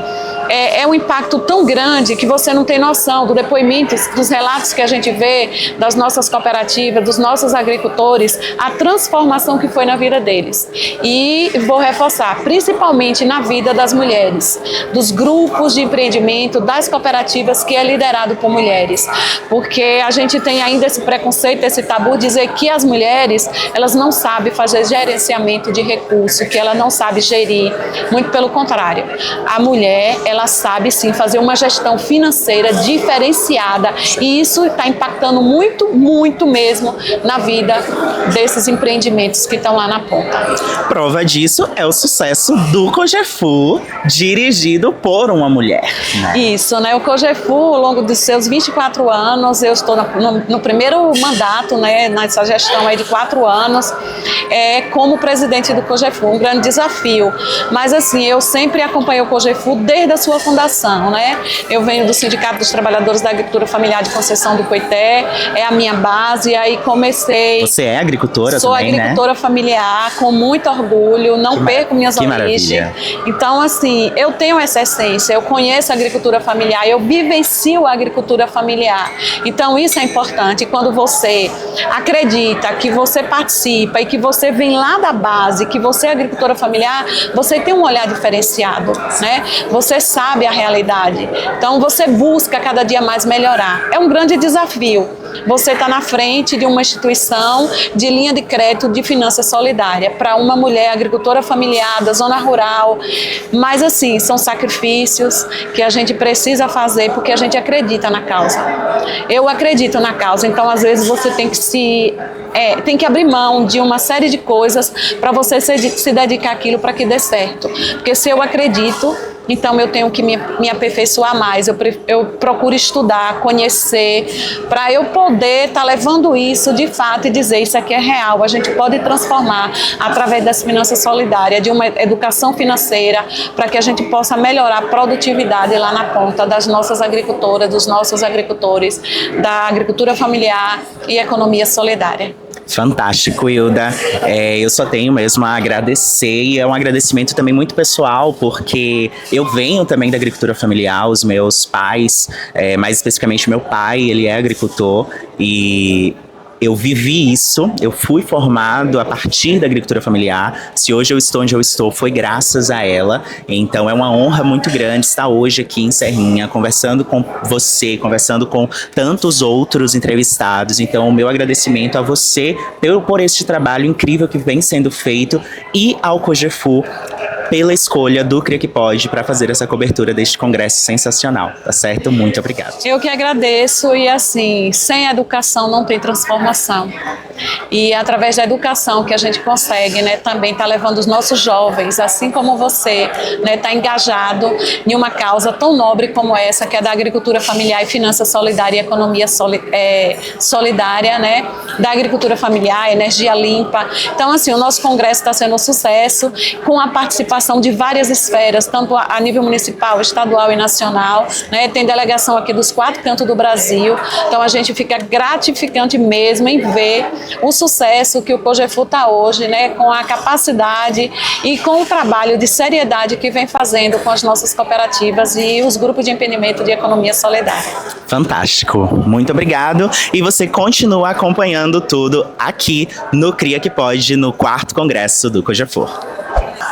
é um impacto tão grande que você não tem noção do depoimento, dos relatos que a gente vê das nossas cooperativas, dos nossos agricultores, a transformação que foi na vida deles. E vou reforçar, principalmente na vida das mulheres, dos grupos de empreendimento, das cooperativas que é liderado por mulheres. Porque a gente tem ainda esse preconceito, esse tabu, dizer que as mulheres, elas não sabem fazer gerenciamento de recurso, que ela não sabe gerir. Muito pelo contrário. A mulher, ela sabe sim fazer uma gestão financeira diferenciada, e isso está impactando muito, muito mesmo na vida desses empreendimentos que estão lá na ponta. Prova disso é o sucesso do Cogefor, dirigido por uma mulher, né? Isso, né? O Cogefor, ao longo dos seus 24 anos, eu estou no primeiro mandato, né, nessa gestão aí de 4 anos, como presidente do Cogefor, um grande desafio. Mas assim, eu sempre acompanhei o Cogefor desde a sua fundação, né? Eu venho do Sindicato dos Trabalhadores da Agricultura Familiar de Conceição do Coité, é a minha base, e aí comecei... Você é agricultora Sou também, agricultora, né? Familiar, com muito orgulho, não perco minhas origens. Então, assim, eu tenho essa essência, eu conheço a agricultura familiar, eu vivencio a agricultura familiar. Então, isso é importante. Quando você acredita, que você participa e que você vem lá da base, que você é agricultora familiar, você tem um olhar diferenciado, né? Você sabe a realidade. Então, você busca cada dia mais melhorar. É um grande desafio. Você está na frente de uma instituição de linha de crédito de finança solidária para uma mulher agricultora familiar da zona rural. Mas assim, são sacrifícios que a gente precisa fazer porque a gente acredita na causa. Eu acredito na causa, então às vezes você tem que abrir mão de uma série de coisas para você se dedicar àquilo para que dê certo. Porque se eu acredito, então eu tenho que me aperfeiçoar mais, eu procuro estudar, conhecer, para eu poder estar levando isso de fato e dizer isso aqui é real, a gente pode transformar através das finanças solidárias, de uma educação financeira, para que a gente possa melhorar a produtividade lá na ponta das nossas agricultoras, dos nossos agricultores, da agricultura familiar e economia solidária. Fantástico, Hilda. Eu só tenho mesmo a agradecer, e é um agradecimento também muito pessoal, porque eu venho também da agricultura familiar, os meus pais, mais especificamente meu pai, ele é agricultor, e Eu vivi isso, eu fui formado a partir da agricultura familiar. Se hoje eu estou onde eu estou, foi graças a ela. Então é uma honra muito grande estar hoje aqui em Serrinha, conversando com você, conversando com tantos outros entrevistados. Então o meu agradecimento a você por este trabalho incrível que vem sendo feito e ao COGEFU pela escolha do CRIA que Pode para fazer essa cobertura deste congresso sensacional, tá certo? Muito obrigado. Eu que agradeço e assim, sem educação não tem transformação. E através da educação que a gente consegue, né, também tá levando os nossos jovens, assim como você, né, tá engajado em uma causa tão nobre como essa, que é da agricultura familiar e finança solidária e economia solidária, né, da agricultura familiar, energia limpa. Então, assim, o nosso congresso está sendo um sucesso, com a participação de várias esferas, tanto a nível municipal, estadual e nacional, né? Tem delegação aqui dos 4 cantos do Brasil, então a gente fica gratificante mesmo em ver o sucesso que o COGEFU está hoje, né? Com a capacidade e com o trabalho de seriedade que vem fazendo com as nossas cooperativas e os grupos de empreendimento de economia solidária. Fantástico, muito obrigado. E você continua acompanhando tudo aqui no CRIA que Pode, no 4º Congresso do COGEFU.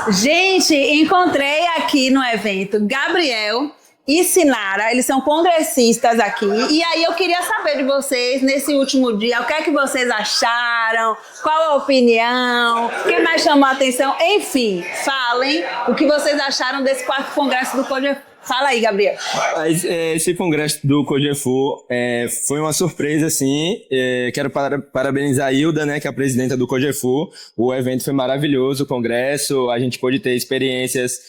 Gente, encontrei aqui no evento Gabriel e Sinara, eles são congressistas aqui, e aí eu queria saber de vocês, nesse último dia, o que é que vocês acharam, qual a opinião, o que mais chamou a atenção, enfim, falem o que vocês acharam desse 4º Congresso do COGEFU. Fala aí, Gabriel. Esse congresso do COGEFU foi uma surpresa, assim. Quero parabenizar a Hilda, né, que é a presidenta do COGEFU. O evento foi maravilhoso, o congresso. A gente pôde ter experiências,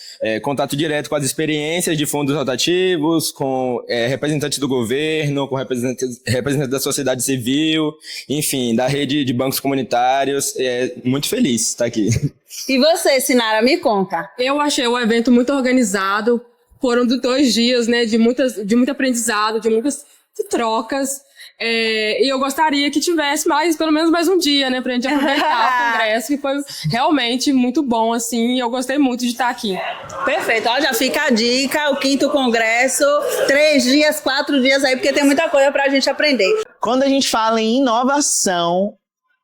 contato direto com as experiências de fundos rotativos, com representantes do governo, com representantes da sociedade civil, enfim, da rede de bancos comunitários. Muito feliz de estar aqui. E você, Sinara, me conta. Eu achei o evento muito organizado. Foram 2 dias, né, de muito aprendizado, de muitas trocas. E eu gostaria que tivesse pelo menos mais um dia, né, pra gente aproveitar o congresso, que foi realmente muito bom, assim, e eu gostei muito de estar aqui. Perfeito, ó, já fica a dica, o 5º Congresso, 3 dias, 4 dias aí, porque tem muita coisa pra gente aprender. Quando a gente fala em inovação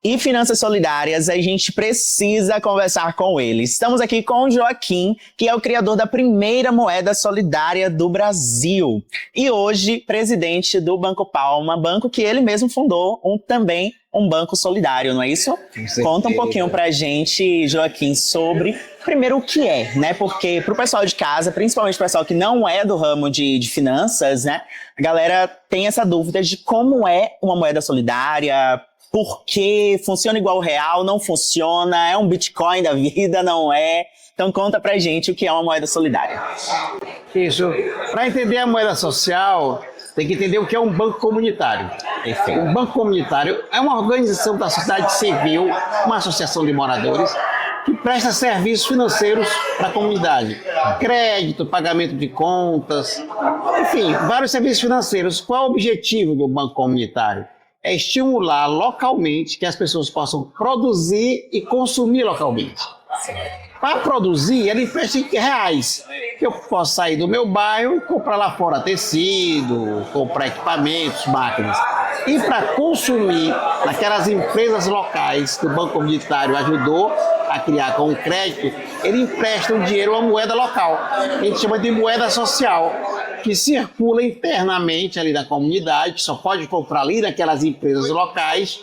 e finanças solidárias, a gente precisa conversar com ele. Estamos aqui com o Joaquim, que é o criador da primeira moeda solidária do Brasil. E hoje, presidente do Banco Palma, banco que ele mesmo fundou, também um banco solidário, não é isso? Conta um pouquinho pra gente, Joaquim, sobre, primeiro, o que é, né? Porque pro pessoal de casa, principalmente o pessoal que não é do ramo de finanças, né? A galera tem essa dúvida de como é uma moeda solidária, por que funciona igual o real, não funciona, é um Bitcoin da vida, não é? Então conta pra gente o que é uma moeda solidária. Isso. Para entender a moeda social, tem que entender o que é um banco comunitário. Perfeito. Um banco comunitário é uma organização da sociedade civil, uma associação de moradores, que presta serviços financeiros para a comunidade. Crédito, pagamento de contas, enfim, vários serviços financeiros. Qual é o objetivo do banco comunitário? É estimular localmente que as pessoas possam produzir e consumir localmente. Para produzir, ele empresta em reais. Eu posso sair do meu bairro e comprar lá fora tecido, comprar equipamentos, máquinas. E para consumir, naquelas empresas locais que o Banco Comunitário ajudou a criar com o crédito, ele empresta o dinheiro, uma moeda local. A gente chama de moeda social, que circula internamente ali na comunidade, que só pode comprar ali naquelas empresas locais.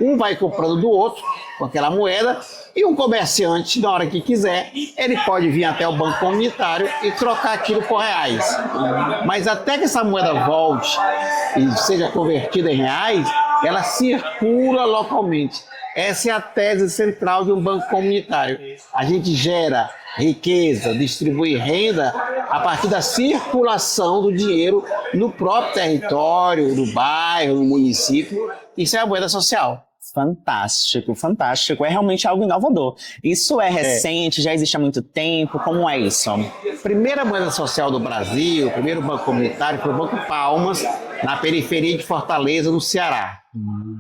Um vai comprando do outro com aquela moeda, e um comerciante, na hora que quiser, ele pode vir até o banco comunitário e trocar aquilo por reais. Mas até que essa moeda volte e seja convertida em reais, ela circula localmente. Essa é a tese central de um banco comunitário. A gente gera riqueza, distribui renda a partir da circulação do dinheiro no próprio território, no bairro, no município. Isso é a moeda social. Fantástico, fantástico. É realmente algo inovador. Isso é recente, já existe há muito tempo? Como é isso? A primeira moeda social do Brasil, o primeiro banco comunitário, foi o Banco Palmas, na periferia de Fortaleza, no Ceará.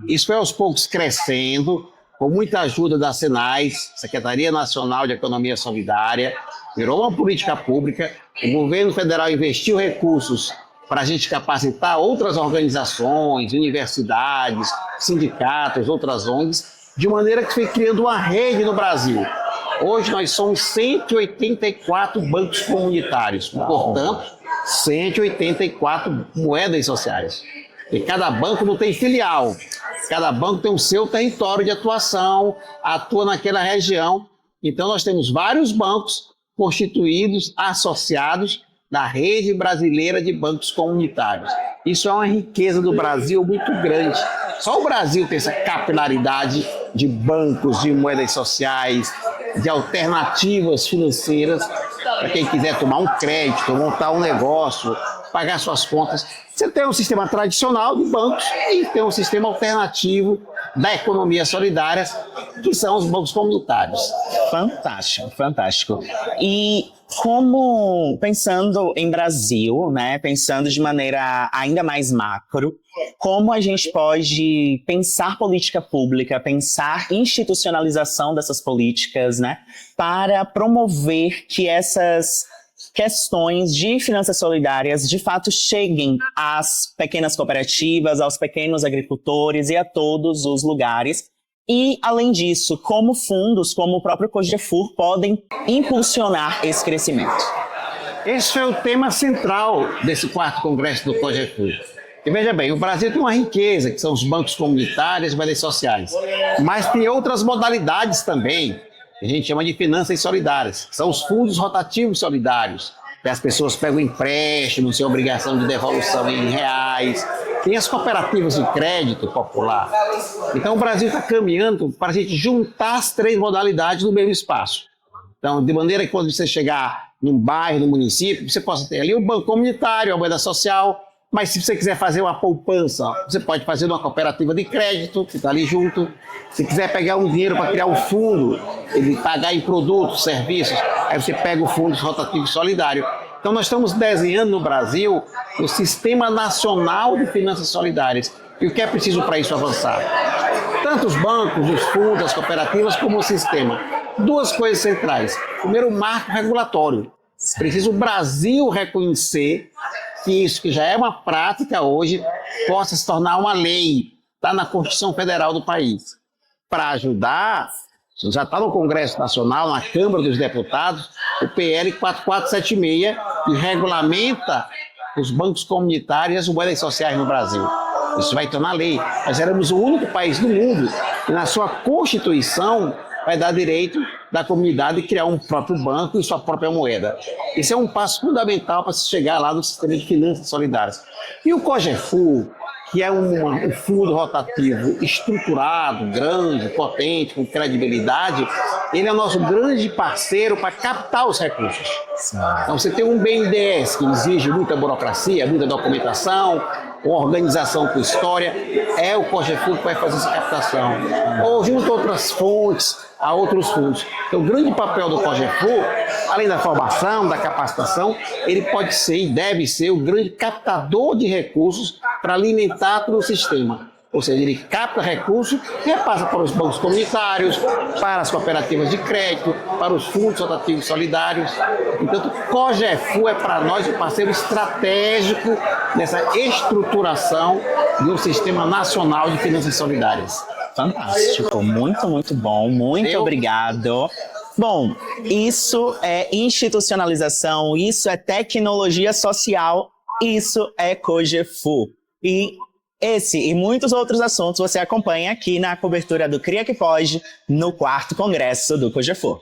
Isso foi aos poucos crescendo, com muita ajuda da Senais, Secretaria Nacional de Economia Solidária, virou uma política pública. O governo federal investiu recursos para a gente capacitar outras organizações, universidades, sindicatos, outras ONGs, de maneira que foi criando uma rede no Brasil. Hoje nós somos 184 bancos comunitários, portanto, 184 moedas sociais. E cada banco não tem filial, cada banco tem o seu território de atuação, atua naquela região. Então nós temos vários bancos constituídos, associados da rede brasileira de bancos comunitários. Isso é uma riqueza do Brasil muito grande. Só o Brasil tem essa capilaridade de bancos, de moedas sociais, de alternativas financeiras para quem quiser tomar um crédito, montar um negócio, pagar suas contas. Você tem um sistema tradicional de bancos e tem um sistema alternativo da economia solidária, que são os bancos comunitários. Fantástico, fantástico. E como, pensando em Brasil, né, pensando de maneira ainda mais macro, como a gente pode pensar política pública, pensar institucionalização dessas políticas, né, para promover que essas questões de finanças solidárias de fato cheguem às pequenas cooperativas, aos pequenos agricultores e a todos os lugares. E, além disso, como fundos, como o próprio COGEFUR, podem impulsionar esse crescimento? Esse é o tema central desse 4º Congresso do COGEFUR. E veja bem, o Brasil tem uma riqueza, que são os bancos comunitários e moedas sociais. Mas tem outras modalidades também, que a gente chama de finanças solidárias, que são os fundos rotativos solidários. As pessoas pegam empréstimo, sem obrigação de devolução em reais. Tem as cooperativas de crédito popular. Então o Brasil está caminhando para a gente juntar as 3 modalidades no mesmo espaço. Então, de maneira que quando você chegar num bairro, num município, você possa ter ali o banco comunitário, a moeda social, mas se você quiser fazer uma poupança, você pode fazer numa cooperativa de crédito, que está ali junto. Se quiser pegar um dinheiro para criar um fundo, ele pagar em produtos, serviços, aí você pega o Fundo Rotativo Solidário. Então nós estamos desenhando no Brasil o Sistema Nacional de Finanças Solidárias. E o que é preciso para isso avançar? Tanto os bancos, os fundos, as cooperativas, como o sistema. 2 coisas centrais. Primeiro, o marco regulatório. Precisa o Brasil reconhecer que isso, que já é uma prática hoje, possa se tornar uma lei. Está na Constituição Federal do país. Para ajudar, já está no Congresso Nacional, na Câmara dos Deputados, o PL 4476, que regulamenta os bancos comunitários e as moedas sociais no Brasil. Isso vai tornar lei. Nós éramos o único país do mundo que, na sua Constituição, vai dar direito da comunidade criar um próprio banco e sua própria moeda. Esse é um passo fundamental para se chegar lá no sistema de finanças solidárias. E o COGEFUR, que é um fundo rotativo estruturado, grande, potente, com credibilidade, ele é o nosso grande parceiro para captar os recursos. Então você tem um BNDES que exige muita burocracia, muita documentação, uma organização com história, é o COGEFUR que vai fazer essa captação. Ou junto a outras fontes, a outros fundos. Então o grande papel do COGEFUR, além da formação, da capacitação, ele pode ser e deve ser o grande captador de recursos para alimentar todo o sistema. Ou seja, ele capta recursos e repassa para os bancos comunitários, para as cooperativas de crédito, para os fundos rotativos solidários. Então, o COGEFUR é para nós um parceiro estratégico nessa estruturação do Sistema Nacional de Finanças Solidárias. Fantástico, muito, muito bom, muito obrigado. Bom, isso é institucionalização, isso é tecnologia social, isso é COGEFUR. E esse e muitos outros assuntos você acompanha aqui na cobertura do Cria que Pode, no 4º Congresso do COGEFUR.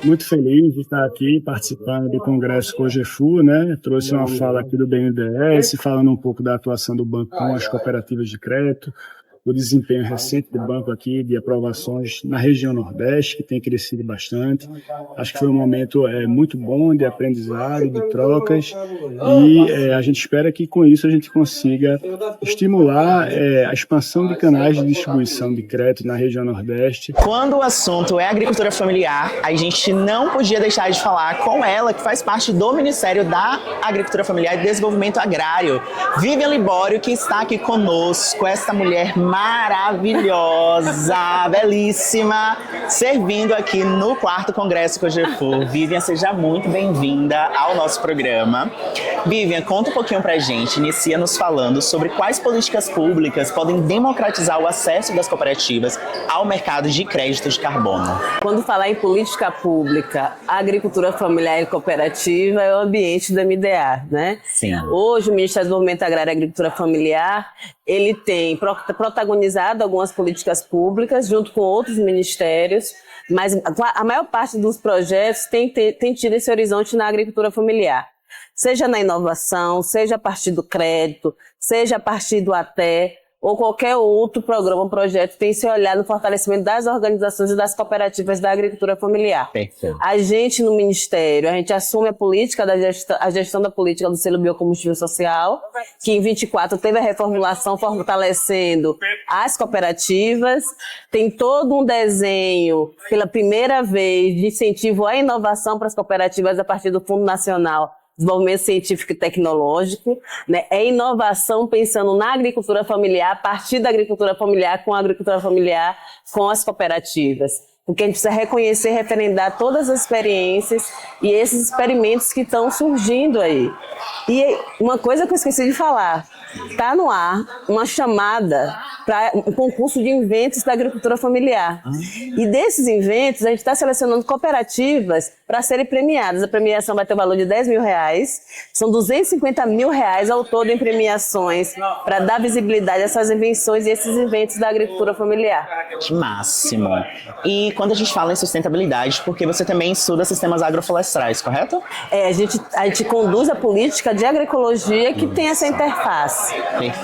Muito feliz de estar aqui participando do Congresso COGEFUR, né? Trouxe uma fala aqui do BNDES, falando um pouco da atuação do banco com as cooperativas de crédito, o desempenho recente do banco aqui de aprovações na região Nordeste, que tem crescido bastante. Acho que foi um momento muito bom de aprendizado, de trocas, e a gente espera que com isso a gente consiga estimular a expansão de canais de distribuição de crédito na região Nordeste. Quando o assunto é agricultura familiar, a gente não podia deixar de falar com ela, que faz parte do Ministério da Agricultura Familiar e Desenvolvimento Agrário, Vivian Libório, que está aqui conosco, essa mulher maravilhosa, belíssima, servindo aqui no 4º Congresso COGEFU. Vivian, seja muito bem-vinda ao nosso programa. Vivian, conta um pouquinho pra gente, inicia nos falando sobre quais políticas públicas podem democratizar o acesso das cooperativas ao mercado de crédito de carbono. Quando falar em política pública, a agricultura familiar e cooperativa é o ambiente do MDA, né? Sim. Hoje, o Ministério do Desenvolvimento Agrário e Agricultura Familiar, ele tem protagonizado algumas políticas públicas junto com outros ministérios, mas a maior parte dos projetos tem tido esse horizonte na agricultura familiar. Seja na inovação, seja a partir do crédito, seja a partir do ATE, ou qualquer outro programa, projeto, tem se olhar no fortalecimento das organizações e das cooperativas da agricultura familiar. Perfeito. A gente, no Ministério, a gente assume a política, a gestão da política do selo biocombustível social, que em 24 teve a reformulação fortalecendo as cooperativas, tem todo um desenho, pela primeira vez, de incentivo à inovação para as cooperativas a partir do Fundo Nacional Desenvolvimento Científico e Tecnológico, né? É inovação pensando na agricultura familiar, a partir da agricultura familiar, com a agricultura familiar, com as cooperativas. Porque a gente precisa reconhecer e referendar todas as experiências e esses experimentos que estão surgindo aí. E uma coisa que eu esqueci de falar, está no ar uma chamada para um concurso de inventos da agricultura familiar. E desses inventos, a gente está selecionando cooperativas para serem premiadas. A premiação vai ter o valor de R$10 mil, são R$250 mil ao todo em premiações para dar visibilidade a essas invenções e esses inventos da agricultura familiar. Que máximo! E quando a gente fala em sustentabilidade, porque você também estuda sistemas agroflorestais, correto? A gente conduz a política de agroecologia que tem essa interface.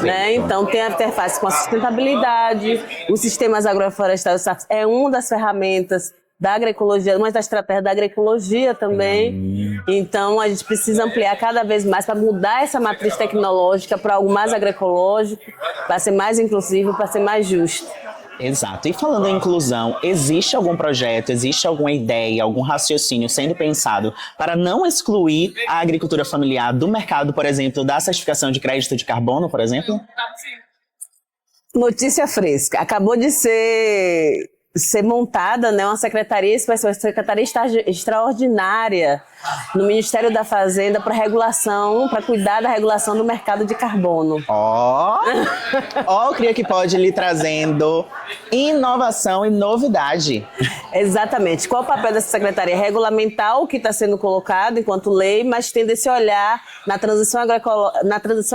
Né? Então, tem a interface com a sustentabilidade, os sistemas agroflorestais é uma das ferramentas da agroecologia, uma das estratégias da agroecologia também. Então, a gente precisa ampliar cada vez mais para mudar essa matriz tecnológica para algo mais agroecológico, para ser mais inclusivo, para ser mais justo. Exato. E falando em inclusão, existe algum projeto, existe alguma ideia, algum raciocínio sendo pensado para não excluir a agricultura familiar do mercado, por exemplo, da certificação de crédito de carbono, por exemplo? Notícia fresca. Acabou de ser montada, né, uma secretaria extraordinária no Ministério da Fazenda para cuidar da regulação do mercado de carbono. Eu creio que pode lhe trazendo inovação e novidade. Exatamente. Qual é o papel dessa secretaria? Regulamentar o que está sendo colocado enquanto lei, mas tendo esse olhar na transição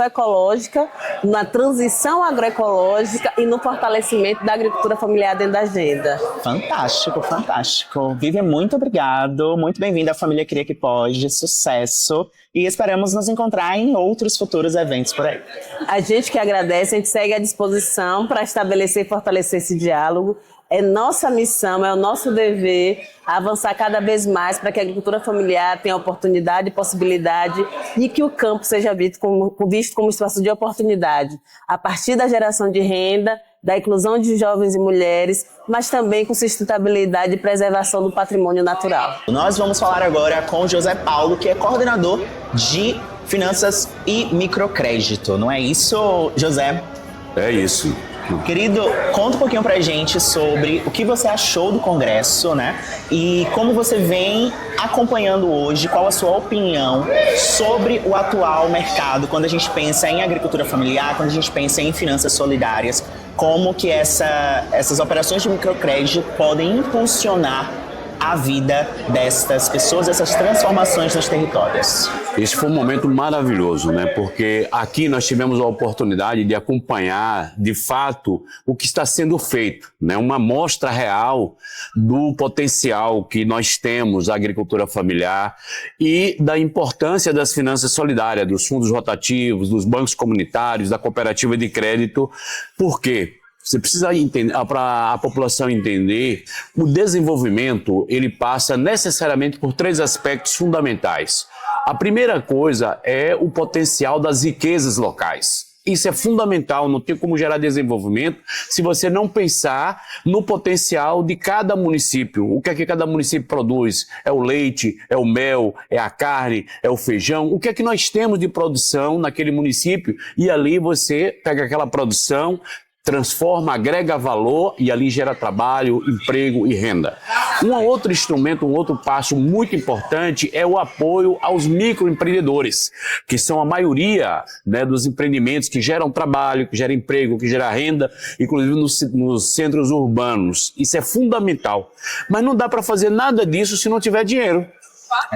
ecológica, na transição agroecológica e no fortalecimento da agricultura familiar dentro da agenda. Fantástico, fantástico. Vivian, muito obrigado. Muito bem-vinda à Família Cria Que Pode. Sucesso. E esperamos nos encontrar em outros futuros eventos por aí. A gente que agradece, a gente segue à disposição para estabelecer e fortalecer esse diálogo. É nossa missão, é o nosso dever avançar cada vez mais para que a agricultura familiar tenha oportunidade e possibilidade e que o campo seja visto como espaço de oportunidade, a partir da geração de renda, da inclusão de jovens e mulheres, mas também com sustentabilidade e preservação do patrimônio natural. Nós vamos falar agora com o José Paulo, que é coordenador de Finanças e Microcrédito. Não é isso, José? É isso. Querido, conta um pouquinho pra gente sobre o que você achou do Congresso, né? E como você vem acompanhando hoje, qual a sua opinião sobre o atual mercado quando a gente pensa em agricultura familiar, quando a gente pensa em finanças solidárias, como que essas operações de microcrédito podem impulsionar a vida destas pessoas, essas transformações nos territórios. Esse foi um momento maravilhoso, né? Porque aqui nós tivemos a oportunidade de acompanhar, de fato, o que está sendo feito, né? Uma amostra real do potencial que nós temos da agricultura familiar e da importância das finanças solidárias, dos fundos rotativos, dos bancos comunitários, da cooperativa de crédito. Por quê? Você precisa entender, para a população entender, o desenvolvimento ele passa necessariamente por 3 aspectos fundamentais. A primeira coisa é o potencial das riquezas locais. Isso é fundamental, não tem como gerar desenvolvimento se você não pensar no potencial de cada município. O que é que cada município produz? É o leite, é o mel, é a carne, é o feijão. O que é que nós temos de produção naquele município? E ali você pega aquela produção, transforma, agrega valor e ali gera trabalho, emprego e renda. Um outro instrumento, um outro passo muito importante é o apoio aos microempreendedores, que são a maioria, né, dos empreendimentos que geram trabalho, que geram emprego, que geram renda, inclusive nos centros urbanos. Isso é fundamental. Mas não dá para fazer nada disso se não tiver dinheiro.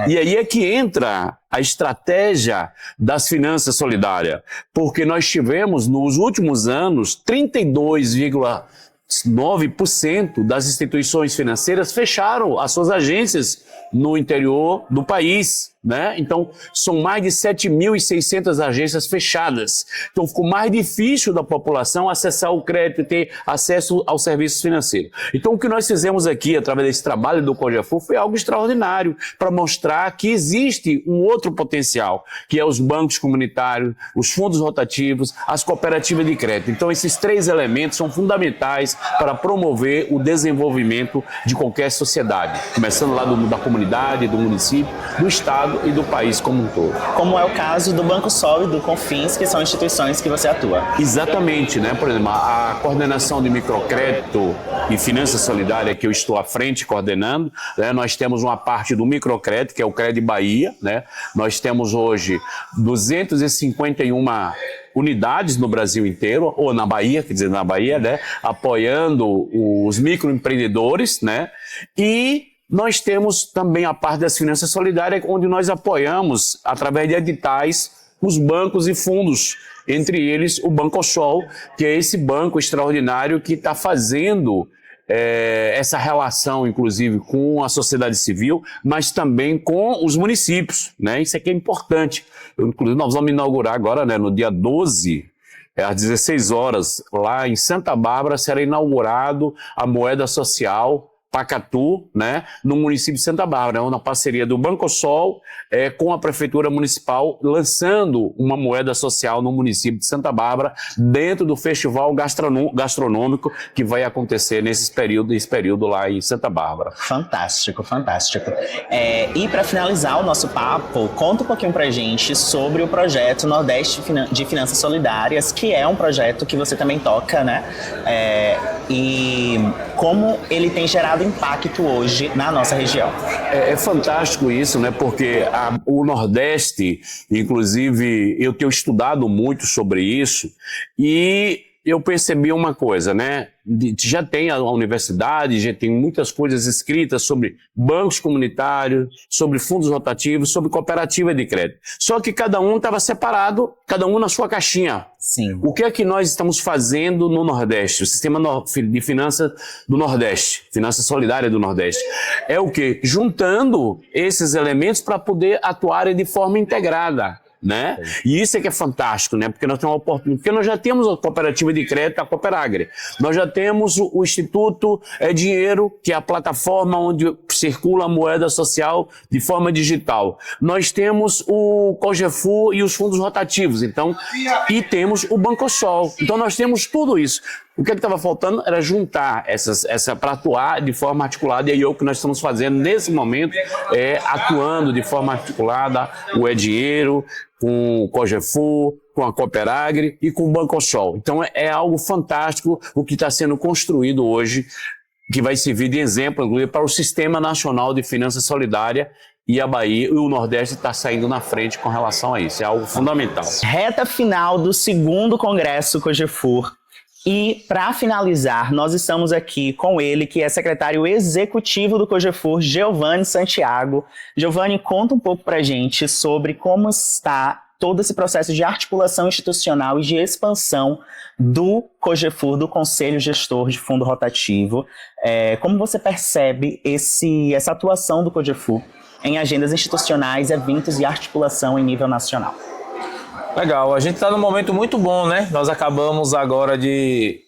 E aí é que entra a estratégia das finanças solidárias, porque nós tivemos nos últimos anos 32,9% das instituições financeiras fecharam as suas agências no interior do país, né? Então, são mais de 7.600 agências fechadas. Então, ficou mais difícil da população acessar o crédito e ter acesso aos serviços financeiros. Então, o que nós fizemos aqui, através desse trabalho do COGEFUR, foi algo extraordinário para mostrar que existe um outro potencial, que é os bancos comunitários, os fundos rotativos, as cooperativas de crédito. Então, esses 3 elementos são fundamentais para promover o desenvolvimento de qualquer sociedade, começando lá da comunidade, do município, do estado e do país como um todo. Como é o caso do Banco Sol e do Confins, que são instituições que você atua. Exatamente, né? Por exemplo, a coordenação de microcrédito e finança solidária que eu estou à frente coordenando, né? Nós temos uma parte do microcrédito, que é o Crédito Bahia, né? Nós temos hoje 251 unidades no Brasil inteiro, ou na Bahia, quer dizer, na Bahia, né? Apoiando os microempreendedores, né? E nós temos também a parte das finanças solidárias, onde nós apoiamos, através de editais, os bancos e fundos, entre eles o Banco Sol, que é esse banco extraordinário que está fazendo essa relação, inclusive, com a sociedade civil, mas também com os municípios, né? Isso aqui é importante. Inclusive, nós vamos inaugurar agora, né, no dia 12, às 16 horas, lá em Santa Bárbara, será inaugurado a moeda social Pacatu, né, no município de Santa Bárbara, uma parceria do Banco Sol com a Prefeitura Municipal, lançando uma moeda social no município de Santa Bárbara, dentro do festival gastronômico que vai acontecer nesse período lá em Santa Bárbara. Fantástico, fantástico. E para finalizar o nosso papo, conta um pouquinho pra gente sobre o projeto Nordeste de Finanças Solidárias, que é um projeto que você também toca, né? E como ele tem gerado impacto hoje na nossa região. É fantástico isso, né? Porque o Nordeste, inclusive, eu tenho estudado muito sobre isso e eu percebi uma coisa, né? Já tem a universidade, já tem muitas coisas escritas sobre bancos comunitários, sobre fundos rotativos, sobre cooperativa de crédito. Só que cada um estava separado, cada um na sua caixinha. Sim. O que é que nós estamos fazendo no Nordeste? O sistema de finanças do Nordeste, finança solidária do Nordeste. É o quê? Juntando esses elementos para poder atuarem de forma integrada. Né? E isso é que é fantástico, né? Porque nós temos uma oportunidade, porque nós já temos a cooperativa de crédito, a Cooperagre, nós já temos o Instituto Dinheiro, que é a plataforma onde circula a moeda social de forma digital. Nós temos o COGEFUR e os fundos rotativos, então, e temos o Banco Sol. Então nós temos tudo isso. O que estava faltando era juntar essa para atuar de forma articulada, e aí o que nós estamos fazendo nesse momento é atuando de forma articulada o Dinheiro, com o COGEFUR, com a Cooperagre e com o Banco Sol. Então é algo fantástico o que está sendo construído hoje, que vai servir de exemplo, inclusive, para o Sistema Nacional de Finança Solidária, e a Bahia e o Nordeste está saindo na frente com relação a isso. É algo fundamental. Reta final do 2º Congresso COGEFUR. E, para finalizar, nós estamos aqui com ele, que é secretário executivo do COGEFUR, Giovanni Santiago. Giovanni, conta um pouco para a gente sobre como está todo esse processo de articulação institucional e de expansão do COGEFUR, do Conselho Gestor de Fundo Rotativo. Como você percebe essa atuação do COGEFUR em agendas institucionais, eventos e articulação em nível nacional? Legal, a gente está num momento muito bom, né? Nós acabamos agora de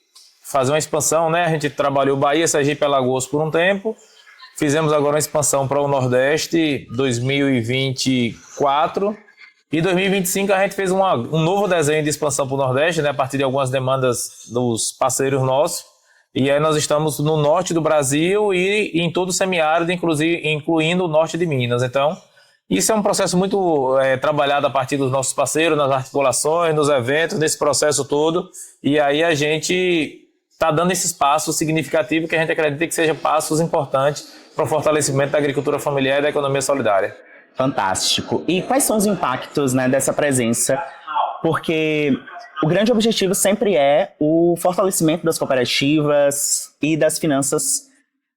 fazer uma expansão, né? A gente trabalhou Bahia, Sergipe e Alagoas por um tempo. Fizemos agora uma expansão para o Nordeste 2024. E 2025 a gente fez um novo desenho de expansão para o Nordeste, né? A partir de algumas demandas dos parceiros nossos. E aí nós estamos no norte do Brasil e em todo o semiárido, incluindo o norte de Minas. Então, isso é um processo muito trabalhado a partir dos nossos parceiros, nas articulações, nos eventos, nesse processo todo. E aí a gente está dando esses passos significativos que a gente acredita que sejam passos importantes para o fortalecimento da agricultura familiar e da economia solidária. Fantástico. E quais são os impactos, né, dessa presença? Porque o grande objetivo sempre é o fortalecimento das cooperativas e das finanças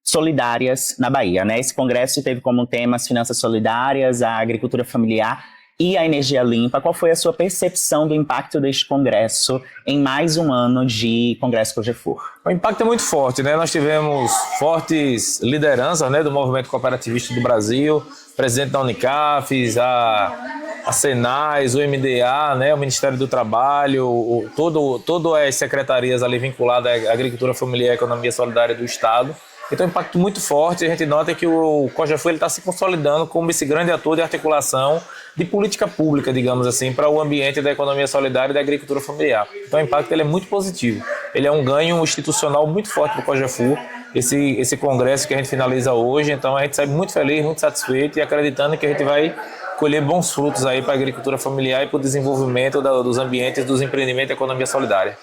solidárias na Bahia, né? Esse congresso teve como tema as finanças solidárias, a agricultura familiar e a energia limpa. Qual foi a sua percepção do impacto deste congresso em mais um ano de Congresso Cogefur? O impacto é muito forte, né? Nós tivemos fortes lideranças, né, do movimento cooperativista do Brasil, presidente da Unicafes, a Senais, o MDA, né, o Ministério do Trabalho, todas as secretarias ali vinculadas à agricultura familiar e economia solidária do Estado. Então, um impacto muito forte. A gente nota que o Cogefur está se consolidando como esse grande ator de articulação de política pública, digamos assim, para o ambiente da economia solidária e da agricultura familiar. Então, o impacto ele é muito positivo. Ele é um ganho institucional muito forte para o Cogefur, esse congresso que a gente finaliza hoje. Então, a gente sai muito feliz, muito satisfeito e acreditando que a gente vai colher bons frutos aí para a agricultura familiar e para o desenvolvimento dos ambientes, dos empreendimentos e economia solidária.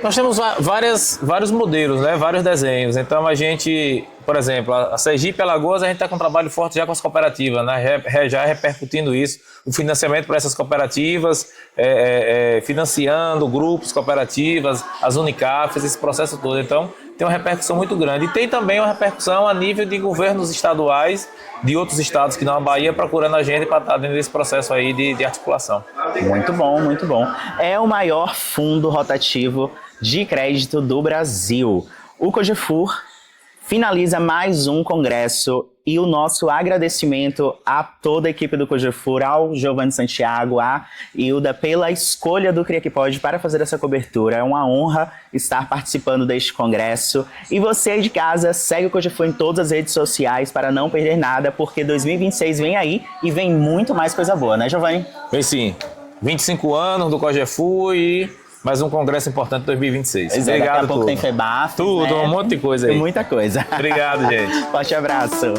Nós temos vários modelos, né? Vários desenhos. Então a gente, por exemplo, a Sergipe e Alagoas, a gente está com um trabalho forte já com as cooperativas, né? Já repercutindo isso, o financiamento para essas cooperativas, financiando grupos, cooperativas, as Unicafes, esse processo todo. Então tem uma repercussão muito grande. E tem também uma repercussão a nível de governos estaduais de outros estados que não a Bahia, procurando a gente para estar dentro desse processo aí de articulação. Muito bom, muito bom. É o maior fundo rotativo de crédito do Brasil. O Cogefur finaliza mais um congresso e o nosso agradecimento a toda a equipe do Cogefur, ao Giovanni Santiago, à Hilda, pela escolha do Cria que Pode para fazer essa cobertura. É uma honra estar participando deste congresso. E você aí de casa, segue o Cogefur em todas as redes sociais para não perder nada, porque 2026 vem aí e vem muito mais coisa boa, né, Giovanni? Vem sim. 25 anos do Cogefur e mais um congresso importante em 2026. Obrigado, daqui a pouco tem FEBAF, tudo, né? Um monte de coisa aí. Muita coisa. Obrigado, gente. Forte abraço.